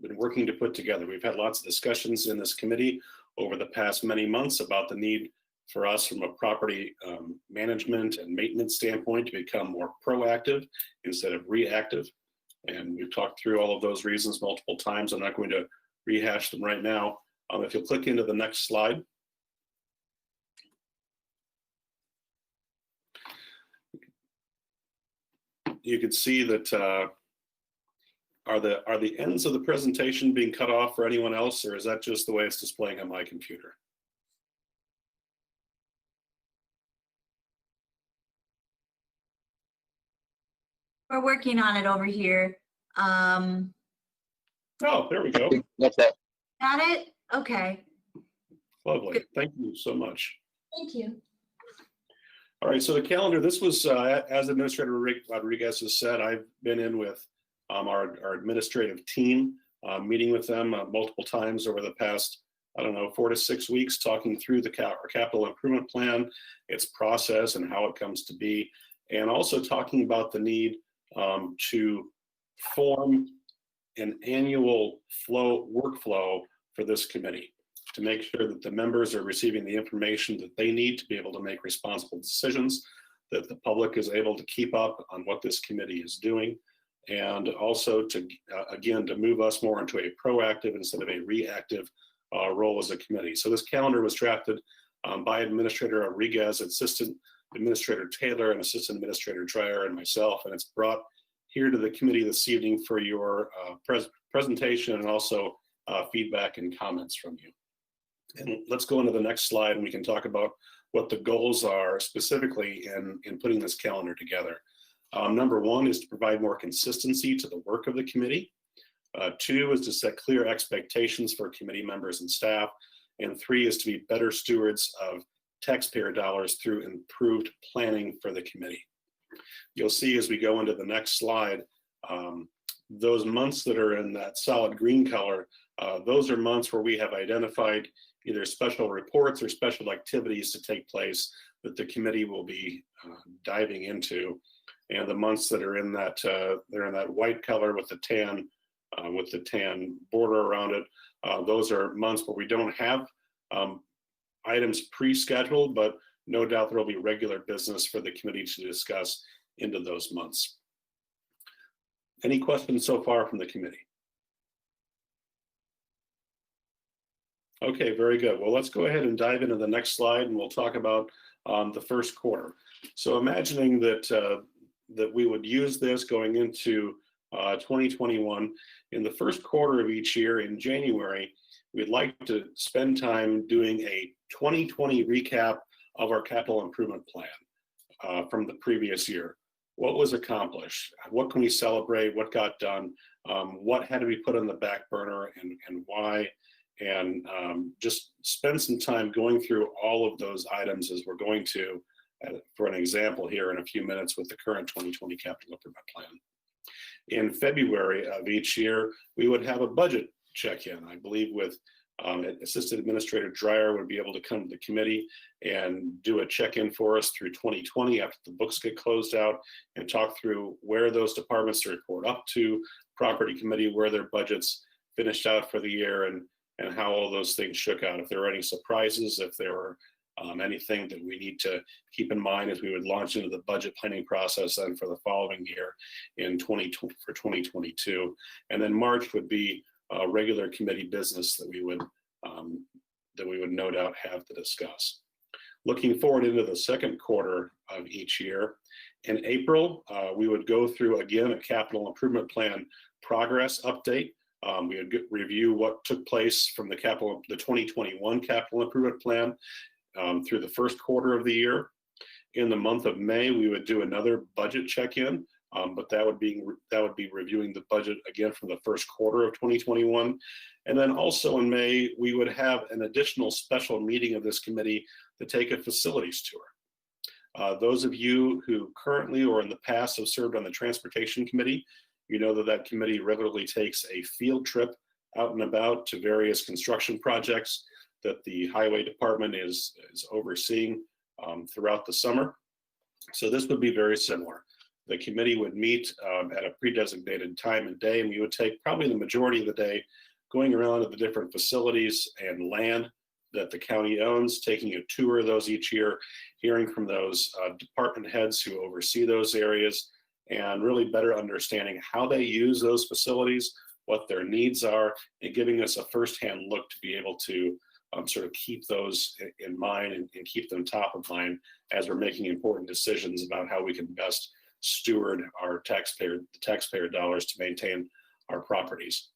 been working to put together. We've had lots of discussions in this committee over the past many months about the need for us from a property management and maintenance standpoint to become more proactive instead of reactive. And we've talked through all of those reasons multiple times. I'm not going to rehash them right now. If you'll click into the next slide. You can see that are the ends of the presentation being cut off for anyone else, or is that just the way it's displaying on my computer? We're working on it over here. Oh, there we go. That's it. Got it? Okay. Lovely. Thank you so much. Thank you. All right, so the calendar, this was, as Administrator Rodriguez has said, I've been in with our administrative team, meeting with them multiple times over the past, 4 to 6 weeks, talking through our capital improvement plan, its process and how it comes to be, and also talking about the need to form an annual workflow for this committee to make sure that the members are receiving the information that they need to be able to make responsible decisions, that the public is able to keep up on what this committee is doing, and also to, again, to move us more into a proactive instead of a reactive role as a committee. So this calendar was drafted by Administrator Rodriguez, Assistant Administrator Taylor, and Assistant Administrator Dreyer, and myself, and it's brought here to the committee this evening for your presentation and also feedback and comments from you. And let's go into the next slide and we can talk about what the goals are specifically in putting this calendar together. Number one is to provide more consistency to the work of the committee. 2 is to set clear expectations for committee members and staff. And 3 is to be better stewards of taxpayer dollars through improved planning for the committee. You'll see as we go into the next slide, those months that are in that solid green color, those are months where we have identified either special reports or special activities to take place that the committee will be diving into. And the months that are in that they're in that white color with the tan border around it, those are months where we don't have items pre-scheduled, but no doubt there will be regular business for the committee to discuss into those months. Any questions so far from the committee? Okay, very good. Well, let's go ahead and dive into the next slide and we'll talk about the first quarter. So imagining that that we would use this going into 2021, in the first quarter of each year in January, we'd like to spend time doing a 2020 recap of our capital improvement plan from the previous year. What was accomplished? What can we celebrate? What got done? What had to be put on the back burner and why? And just spend some time going through all of those items as we're going to, for an example here in a few minutes with the current 2020 capital improvement plan. In February of each year, we would have a budget check-in. I believe with Assistant Administrator Dreyer would be able to come to the committee and do a check-in for us through 2020 after the books get closed out and talk through where those departments report up to, property committee, where their budgets finished out for the year, and how all those things shook out. If there were any surprises, if there were anything that we need to keep in mind as we would launch into the budget planning process then for the following year in 2022. And then March would be regular committee business that we would no doubt have to discuss. Looking forward into the second quarter of each year, In April, we would go through again a capital improvement plan progress update. We would review what took place from the 2021 capital improvement plan through the first quarter of the year. In the month of May, we would do another budget check-in, but that would be reviewing the budget again from the first quarter of 2021. And then also in May, we would have an additional special meeting of this committee to take a facilities tour. Those of you who currently or in the past have served on the Transportation Committee, you know that that committee regularly takes a field trip out and about to various construction projects that the Highway Department is overseeing throughout the summer. So this would be very similar. The committee would meet at a pre-designated time and day, and we would take probably the majority of the day going around to the different facilities and land that the county owns, taking a tour of those each year, hearing from those department heads who oversee those areas, and really better understanding how they use those facilities, what their needs are, and giving us a firsthand look to be able to sort of keep those in mind and keep them top of mind as we're making important decisions about how we can best steward our taxpayer dollars to maintain our properties.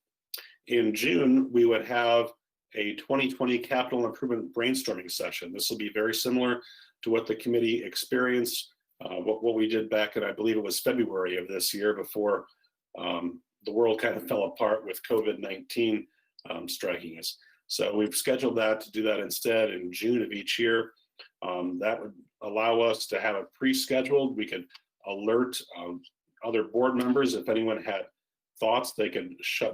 In June, we would have a 2020 capital improvement brainstorming session. This will be very similar to what the committee experienced, what we did back in, I believe it was February of this year, before the world kind of fell apart with COVID-19 striking us. So we've scheduled that to do that instead in June of each year. That would allow us to have it pre-scheduled. We could alert other board members if anyone had thoughts. They could share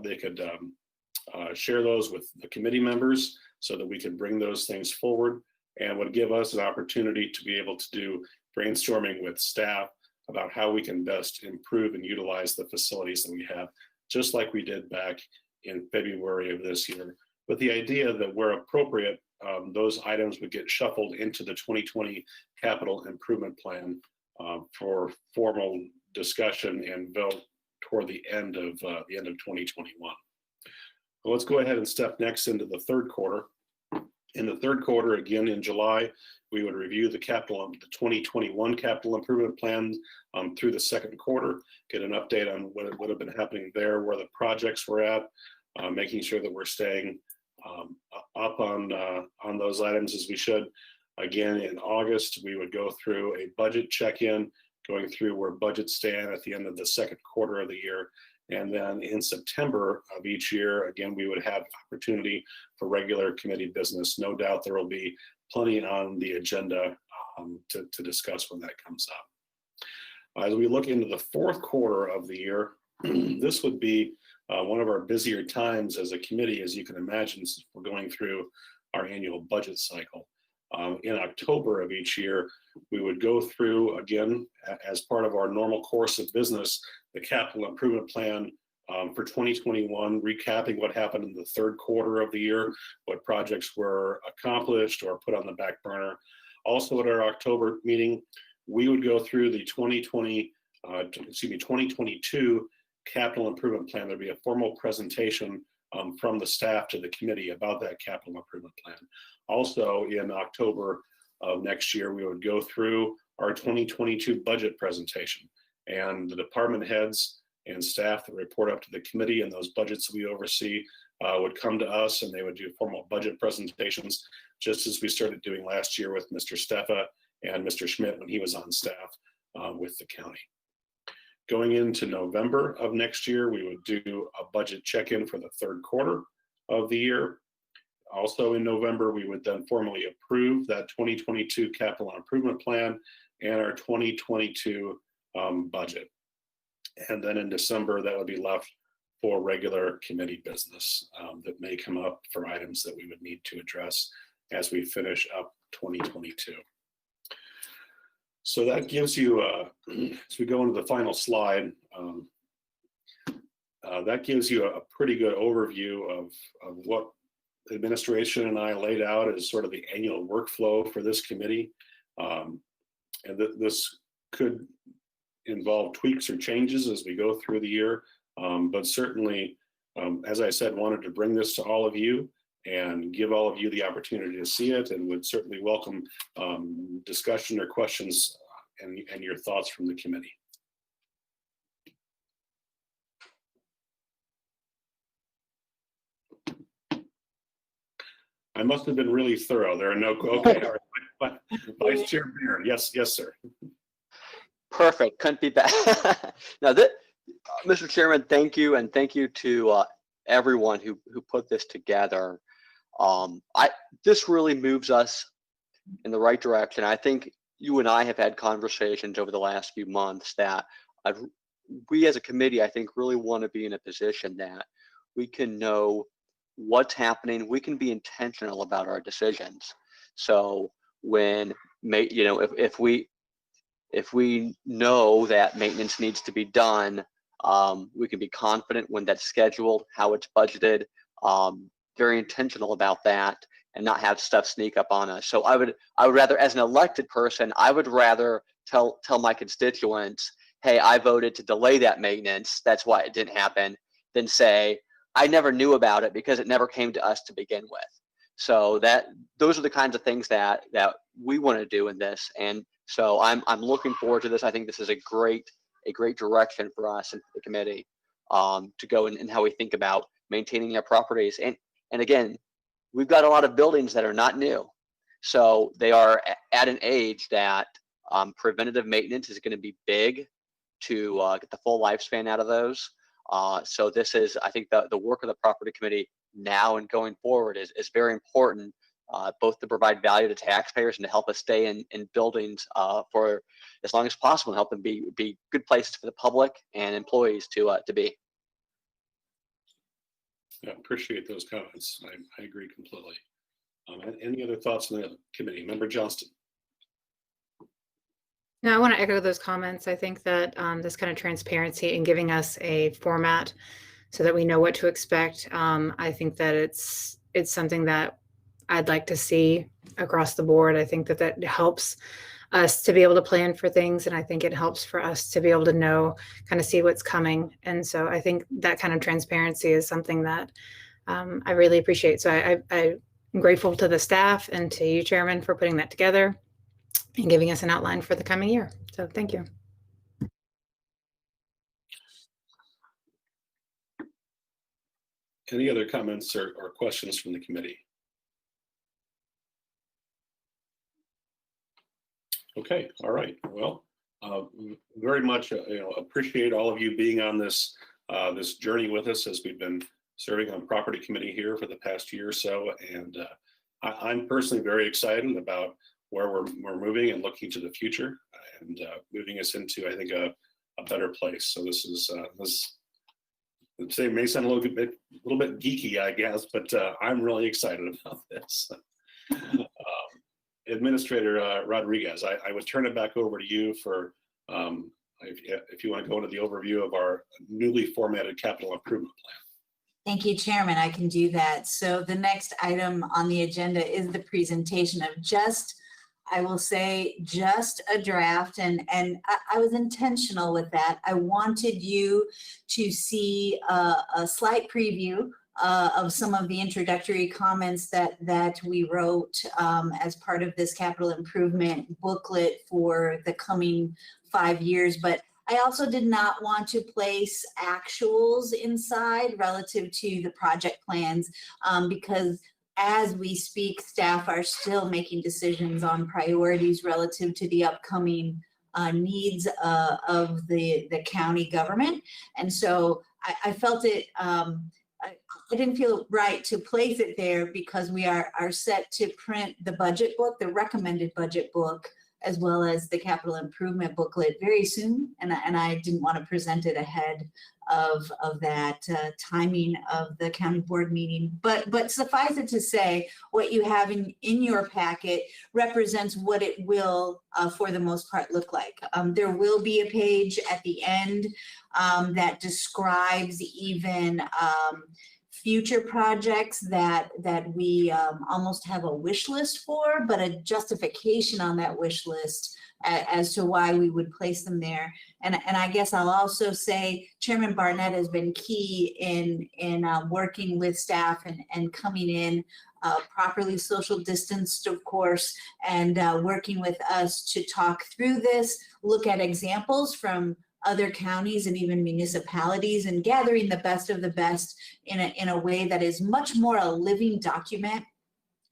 those with the committee members so that we could bring those things forward, and would give us an opportunity to be able to do brainstorming with staff about how we can best improve and utilize the facilities that we have, just like we did back in February of this year, with the idea that where appropriate, those items would get shuffled into the 2020 capital improvement plan for formal discussion and vote toward the end of 2021. Well, let's go ahead and step next into the third quarter. In the third quarter, again in July, we would review the 2021 capital improvement plan through the second quarter, get an update on what would have been happening there, where the projects were at, making sure that we're staying up on those items as we should. Again, in August, we would go through a budget check-in, going through where budgets stand at the end of the second quarter of the year. And then in September of each year, again, we would have opportunity for regular committee business. No doubt there will be plenty on the agenda to discuss when that comes up. As we look into the fourth quarter of the year, this would be one of our busier times as a committee, as you can imagine, since we're going through our annual budget cycle. In October of each year, we would go through, again, as part of our normal course of business, the capital improvement plan for 2021, recapping what happened in the third quarter of the year, what projects were accomplished or put on the back burner. Also at our October meeting, we would go through the 2022 capital improvement plan. There'd be a formal presentation from the staff to the committee about that capital improvement plan. Also in October of next year, we would go through our 2022 budget presentation, and the department heads and staff that report up to the committee and those budgets we oversee would come to us, and they would do formal budget presentations, just as we started doing last year with Mr. Steffa and Mr. Schmidt when he was on staff with the county. Going into November of next year, we would do a budget check-in for the third quarter of the year. Also in November, we would then formally approve that 2022 capital improvement plan and our 2022 budget. And then in December, that would be left for regular committee business that may come up for items that we would need to address as we finish up 2022. So that gives you, as we go into the final slide, that gives you a pretty good overview of what the administration and I laid out as sort of the annual workflow for this committee. And this could involve tweaks or changes as we go through the year. But certainly, as I said, wanted to bring this to all of you and give all of you the opportunity to see it, and would certainly welcome discussion or questions and your thoughts from the committee. I must have been really thorough. There are no, okay, all right. Vice Chair Beard, yes, sir. Perfect. Couldn't be better. Now, Mr. Chairman, thank you, and thank you to everyone who put this together. This really moves us in the right direction. I think you and I have had conversations over the last few months that we as a committee, I think, really want to be in a position that we can know what's happening. We can be intentional about our decisions. So when, if we know that maintenance needs to be done, we can be confident when that's scheduled, how it's budgeted, very intentional about that, and not have stuff sneak up on us. So I would rather, as an elected person, I would rather tell my constituents, hey, I voted to delay that maintenance, that's why it didn't happen, than say, I never knew about it because it never came to us to begin with. So those are the kinds of things that we want to do in this. And so I'm looking forward to this. I think this is a great direction for us and the committee to go in how we think about maintaining our properties. And again, we've got a lot of buildings that are not new. So they are at an age that preventative maintenance is going to be big to get the full lifespan out of those. So this is, I think, the work of the property committee now and going forward is very important, both to provide value to taxpayers and to help us stay in buildings for as long as possible and help them be good places for the public and employees to be. Yeah, appreciate those comments. I agree completely. Any other thoughts on the committee? Member Johnston. No, I want to echo those comments. I think that this kind of transparency and giving us a format so that we know what to expect. I think that it's something that I'd like to see across the board. I think that helps us to be able to plan for things. And I think it helps for us to be able to know, kind of see what's coming. And so I think that kind of transparency is something that I really appreciate. So I'm grateful to the staff and to you, Chairman, for putting that together and giving us an outline for the coming year. So thank you. Any other comments or questions from the committee? Okay, all right. Well, very much appreciate all of you being on this this journey with us as we've been serving on property committee here for the past year or so. And I'm personally very excited about where we're moving and looking to the future and moving us into, I think, a better place. So this is it may sound a little bit geeky, I guess, but I'm really excited about this. Administrator Rodriguez, I would turn it back over to you for if you want to go into the overview of our newly formatted capital improvement plan. Thank you, Chairman. I can do that. So the next item on the agenda is the presentation of I will say just a draft, and I was intentional with that. I wanted you to see a slight preview of some of the introductory comments that we wrote as part of this capital improvement booklet for the coming 5 years. But I also did not want to place actuals inside relative to the project plans because as we speak, staff are still making decisions on priorities relative to the upcoming needs of the county government. And so I felt it, I didn't feel right to place it there because we are set to print the budget book, the recommended budget book, as well as the capital improvement booklet very soon. And I didn't want to present it ahead of that timing of the county board meeting. But suffice it to say, what you have in your packet represents what it will, for the most part, look like. There will be a page at the end that describes even future projects that we almost have a wish list for, but a justification on that wish list as to why we would place them there. And I guess I'll also say Chairman Barnett has been key in working with staff and coming in properly social distanced, of course, and working with us to talk through this, look at examples from other counties and even municipalities, and gathering the best of the best in a way that is much more a living document.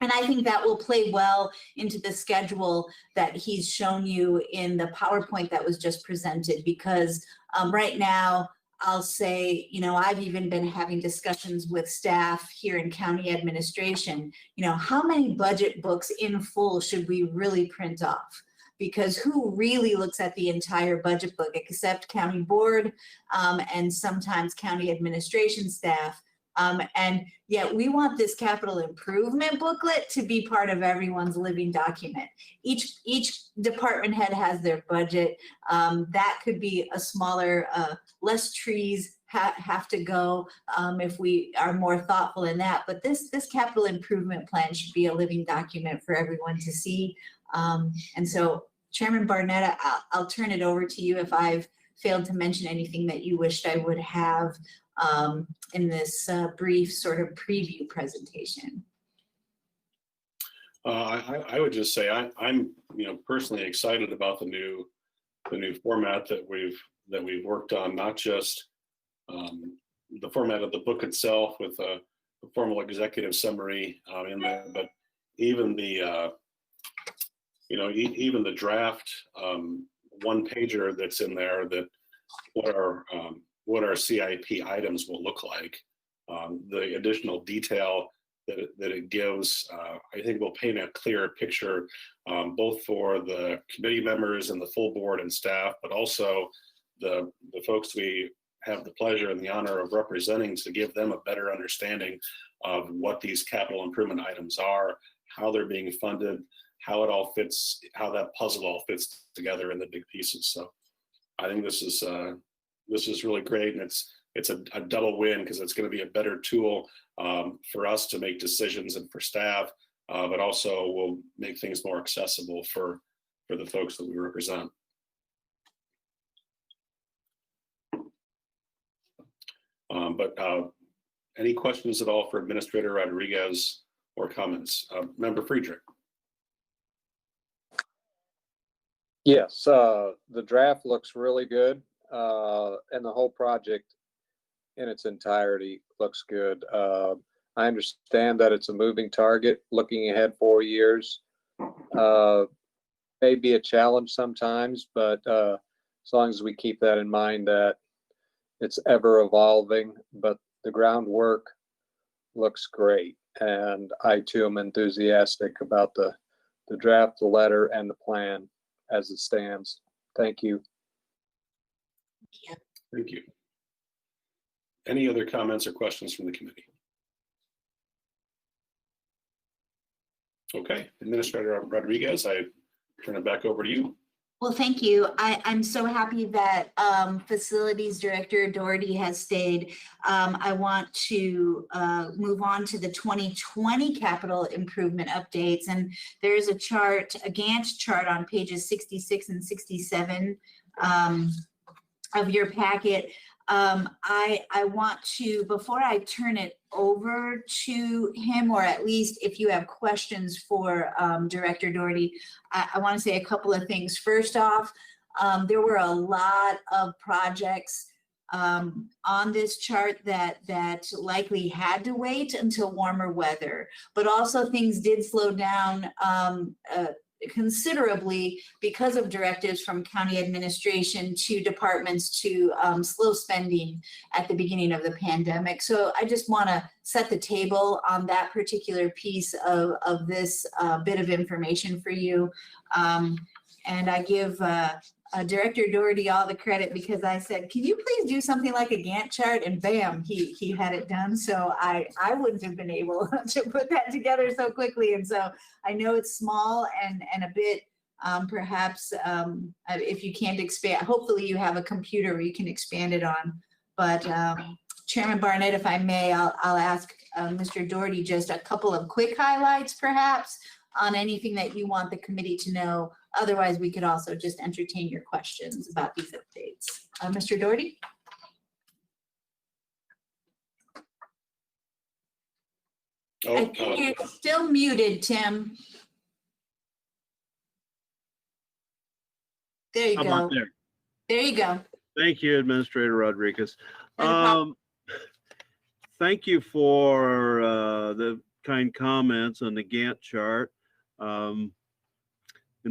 And I think that will play well into the schedule that he's shown you in the PowerPoint that was just presented, because right now, I'll say, I've even been having discussions with staff here in county administration, how many budget books in full should we really print off? Because who really looks at the entire budget book except county board and sometimes county administration staff? And yet we want this capital improvement booklet to be part of everyone's living document. Each department head has their budget. That could be a smaller, less trees have to go if we are more thoughtful in that. But this capital improvement plan should be a living document for everyone to see. And so Chairman Barnett, I'll turn it over to you if I've failed to mention anything that you wished I would have in this brief sort of preview presentation. I would just say I'm personally excited about the new format that we've worked on, not just the format of the book itself with a formal executive summary in there, but even the even the draft one pager that's in there, that what our CIP items will look like. The additional detail that it gives, I think will paint a clearer picture, both for the committee members and the full board and staff, but also the folks we have the pleasure and the honor of representing, to give them a better understanding of what these capital improvement items are, how they're being funded, how it all fits, how that puzzle all fits together in the big pieces. So I think this is really great, and it's a double win, because it's going to be a better tool for us to make decisions and for staff, but also will make things more accessible for the folks that we represent. But any questions at all for Administrator Rodriguez or comments? Member Friedrich. Yes, the draft looks really good, and the whole project in its entirety looks good. I understand that it's a moving target, looking ahead 4 years. May be a challenge sometimes, but as long as we keep that in mind, that it's ever evolving, but the groundwork looks great. And I too am enthusiastic about the draft, the letter, and the plan as it stands. Thank you. Thank you. Any other comments or questions from the committee? Okay, Administrator Rodriguez, I turn it back over to you. Well, thank you. I'm so happy that Facilities Director Doherty has stayed. I want to move on to the 2020 capital improvement updates. And there is a chart, a Gantt chart on pages 66 and 67 of your packet. I want to, before I turn it over to him, or at least if you have questions for Director Doherty, I want to say a couple of things. First off, there were a lot of projects on this chart that likely had to wait until warmer weather, but also things did slow down considerably because of directives from county administration to departments to slow spending at the beginning of the pandemic. So I just want to set the table on that particular piece of this bit of information for you. And I give Director Doherty all the credit, because I said, can you please do something like a Gantt chart? And bam, he had it done. So I wouldn't have been able to put that together so quickly. And so I know it's small and a bit, perhaps if you can't expand, hopefully you have a computer where you can expand it on. But Chairman Barnett, if I may, I'll ask Mr. Doherty just a couple of quick highlights, perhaps, on anything that you want the committee to know. Otherwise, we could also just entertain your questions about these updates. Mr. Doherty? Oh, I think you're still muted, Tim. There you How go. about there? There you go. Thank you, Administrator Rodriguez. No problem. Thank you for the kind comments on the Gantt chart. In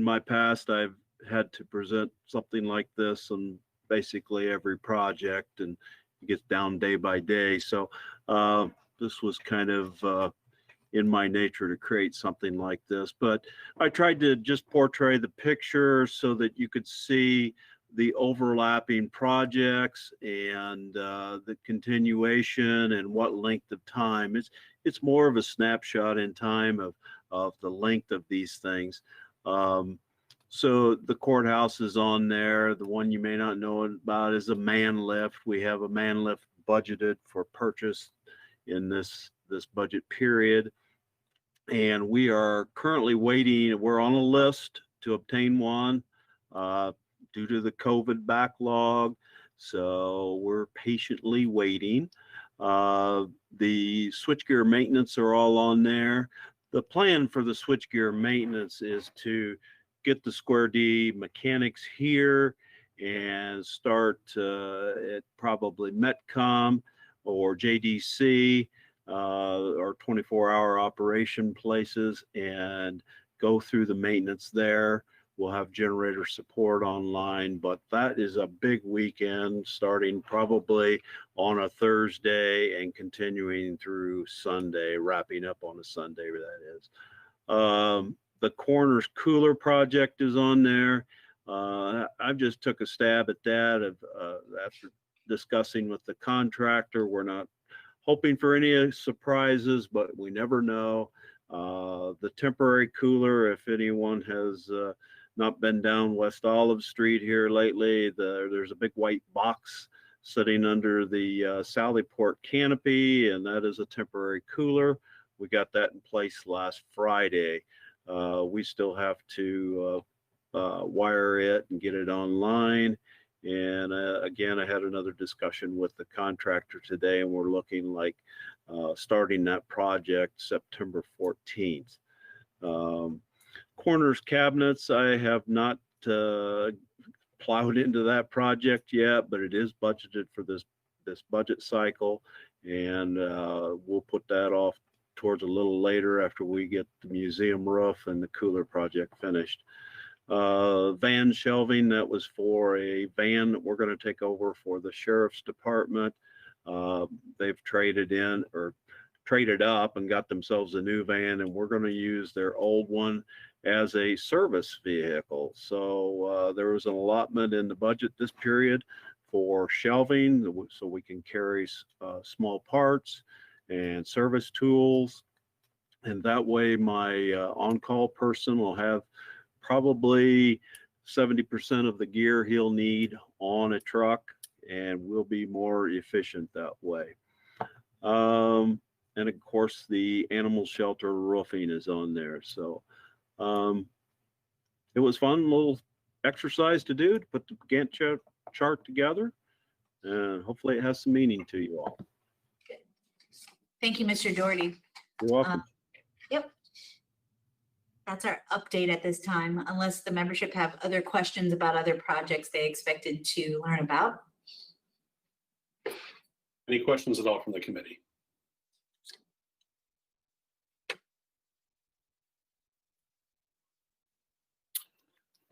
my past, I've had to present something like this on basically every project, and it gets down day by day. So this was kind of in my nature to create something like this. But I tried to just portray the picture so that you could see the overlapping projects and the continuation and what length of time. It's more of a snapshot in time of the length of these things. So the courthouse is on there. The one you may not know about is a man lift. We have a man lift budgeted for purchase in this budget period. And we are currently waiting. We're on a list to obtain one due to the COVID backlog. So we're patiently waiting. The switchgear maintenance are all on there. The plan for the switchgear maintenance is to get the Square D mechanics here and start at probably Metcom or JDC or 24-hour operation places and go through the maintenance there. We'll have generator support online, but that is a big weekend starting probably on a Thursday and continuing through Sunday, wrapping up on a Sunday, that is. The Corners Cooler project is on there. I just took a stab at that after discussing with the contractor. We're not hoping for any surprises, but we never know. The temporary cooler, if anyone has not been down West Olive Street here lately, there's a big white box sitting under the Sallyport canopy, and that is a temporary cooler. We got that in place last Friday. We still have to wire it and get it online. And again, I had another discussion with the contractor today, and we're looking like starting that project September 14th. Corners cabinets, I have not plowed into that project yet, but it is budgeted for this budget cycle, and we'll put that off towards a little later after we get the museum roof and the cooler project finished. Van shelving, that was for a van that we're going to take over for the sheriff's department. They've traded up and got themselves a new van, and we're going to use their old one as a service vehicle. So there was an allotment in the budget this period for shelving, so we can carry small parts and service tools. And that way my on-call person will have probably 70% of the gear he'll need on a truck, and we'll be more efficient that way. And of course, the animal shelter roofing is on there. So it was fun, little exercise to do, to put the Gantt chart together, and hopefully it has some meaning to you all. Good. Thank you, Mr. Doherty. You're welcome. Yep. That's our update at this time, unless the membership have other questions about other projects they expected to learn about. Any questions at all from the committee?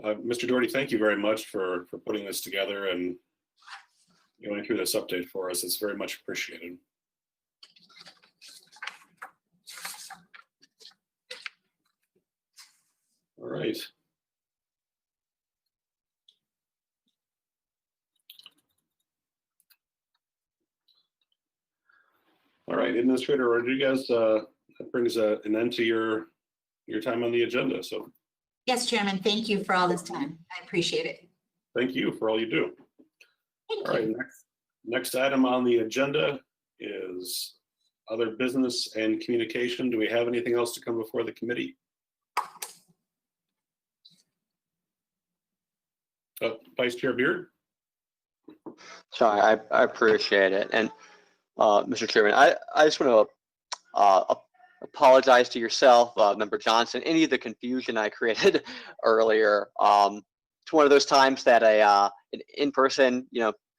Mr. Doherty, thank you very much for putting this together and going through this update for us. It's very much appreciated. All right. All right, Administrator Rodriguez, that brings an end to your time on the agenda. So Yes, Chairman, thank you for all this time. I appreciate it. thank you for all you do. Thank All right, you. next item on the agenda is other business and communication. Do we have anything else to come before the committee? Vice Chair Beard? Sorry, I appreciate it. And Mr. Chairman, I just want to apologize to yourself, Member Johnson, any of the confusion I created earlier. It's one of those times that an in-person,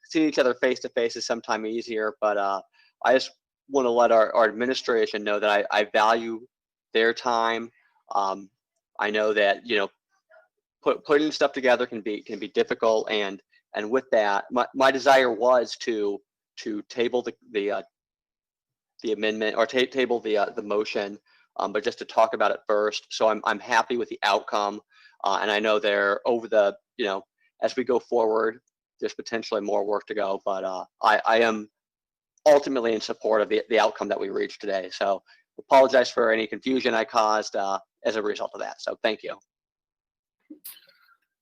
seeing each other face to face is sometimes easier, but I just want to let our administration know that I value their time. I know that, putting stuff together can be difficult, and with that, my desire was to table the amendment, or table the motion, but just to talk about it first. So I'm happy with the outcome, and I know as we go forward, there's potentially more work to go, but I am ultimately in support of the outcome that we reached today. So apologize for any confusion I caused as a result of that. So thank you.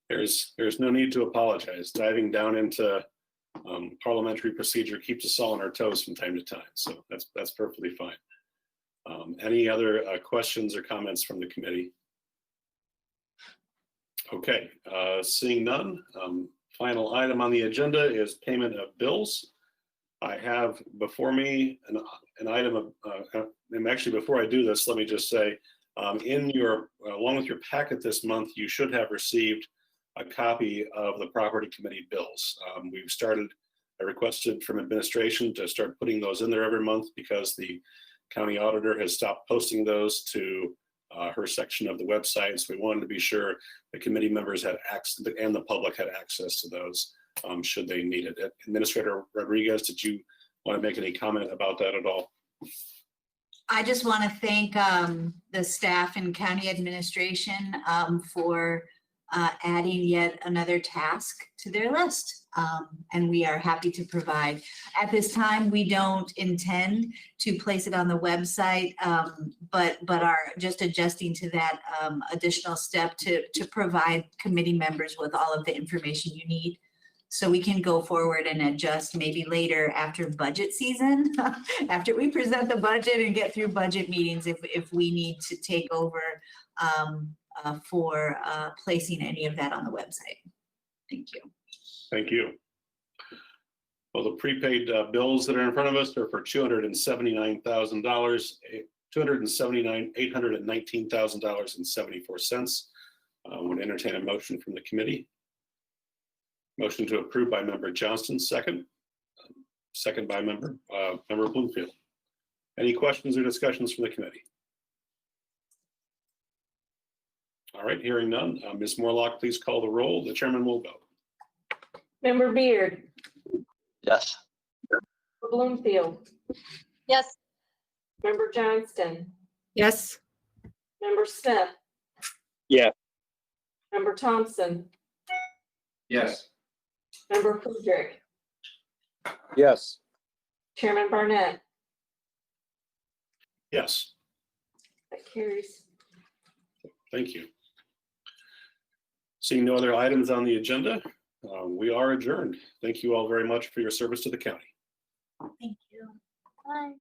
There's no need to apologize. Diving down into parliamentary procedure keeps us all on our toes from time to time. So that's perfectly fine. Any other questions or comments from the committee? Okay, seeing none. Final item on the agenda is payment of bills. I have before me an item of, and actually before I do this, let me just say, along with your packet this month, you should have received a copy of the property committee bills. I requested from administration to start putting those in there every month because the county auditor has stopped posting those to her section of the website. So we wanted to be sure the committee members had access and the public had access to those should they need it. Administrator Rodriguez, did you want to make any comment about that at all? I just want to thank the staff and county administration for adding yet another task to their list. And we are happy to provide. At this time, we don't intend to place it on the website, but are just adjusting to that additional step to provide committee members with all of the information you need. So we can go forward and adjust maybe later after budget season, after we present the budget and get through budget meetings, if we need to take over for placing any of that on the website. Thank you. Thank you. Well, the prepaid bills that are in front of us are for $279,000, $819,074. Would entertain a motion from the committee. Motion to approve by Member Johnston, second. Second by Member Bloomfield. Any questions or discussions from the committee? All right, hearing none. Ms. Morlock, please call the roll. The chairman will go. Member Beard, Yes. Bloomfield, Yes. Member Johnston, Yes. Member Smith. Yeah. Member Thompson, Yes. Member Hvac, Yes. Chairman Barnett. Yes, That carries. thank you. Seeing no other items on the agenda, we are adjourned. Thank you all very much for your service to the county. Thank you. Bye.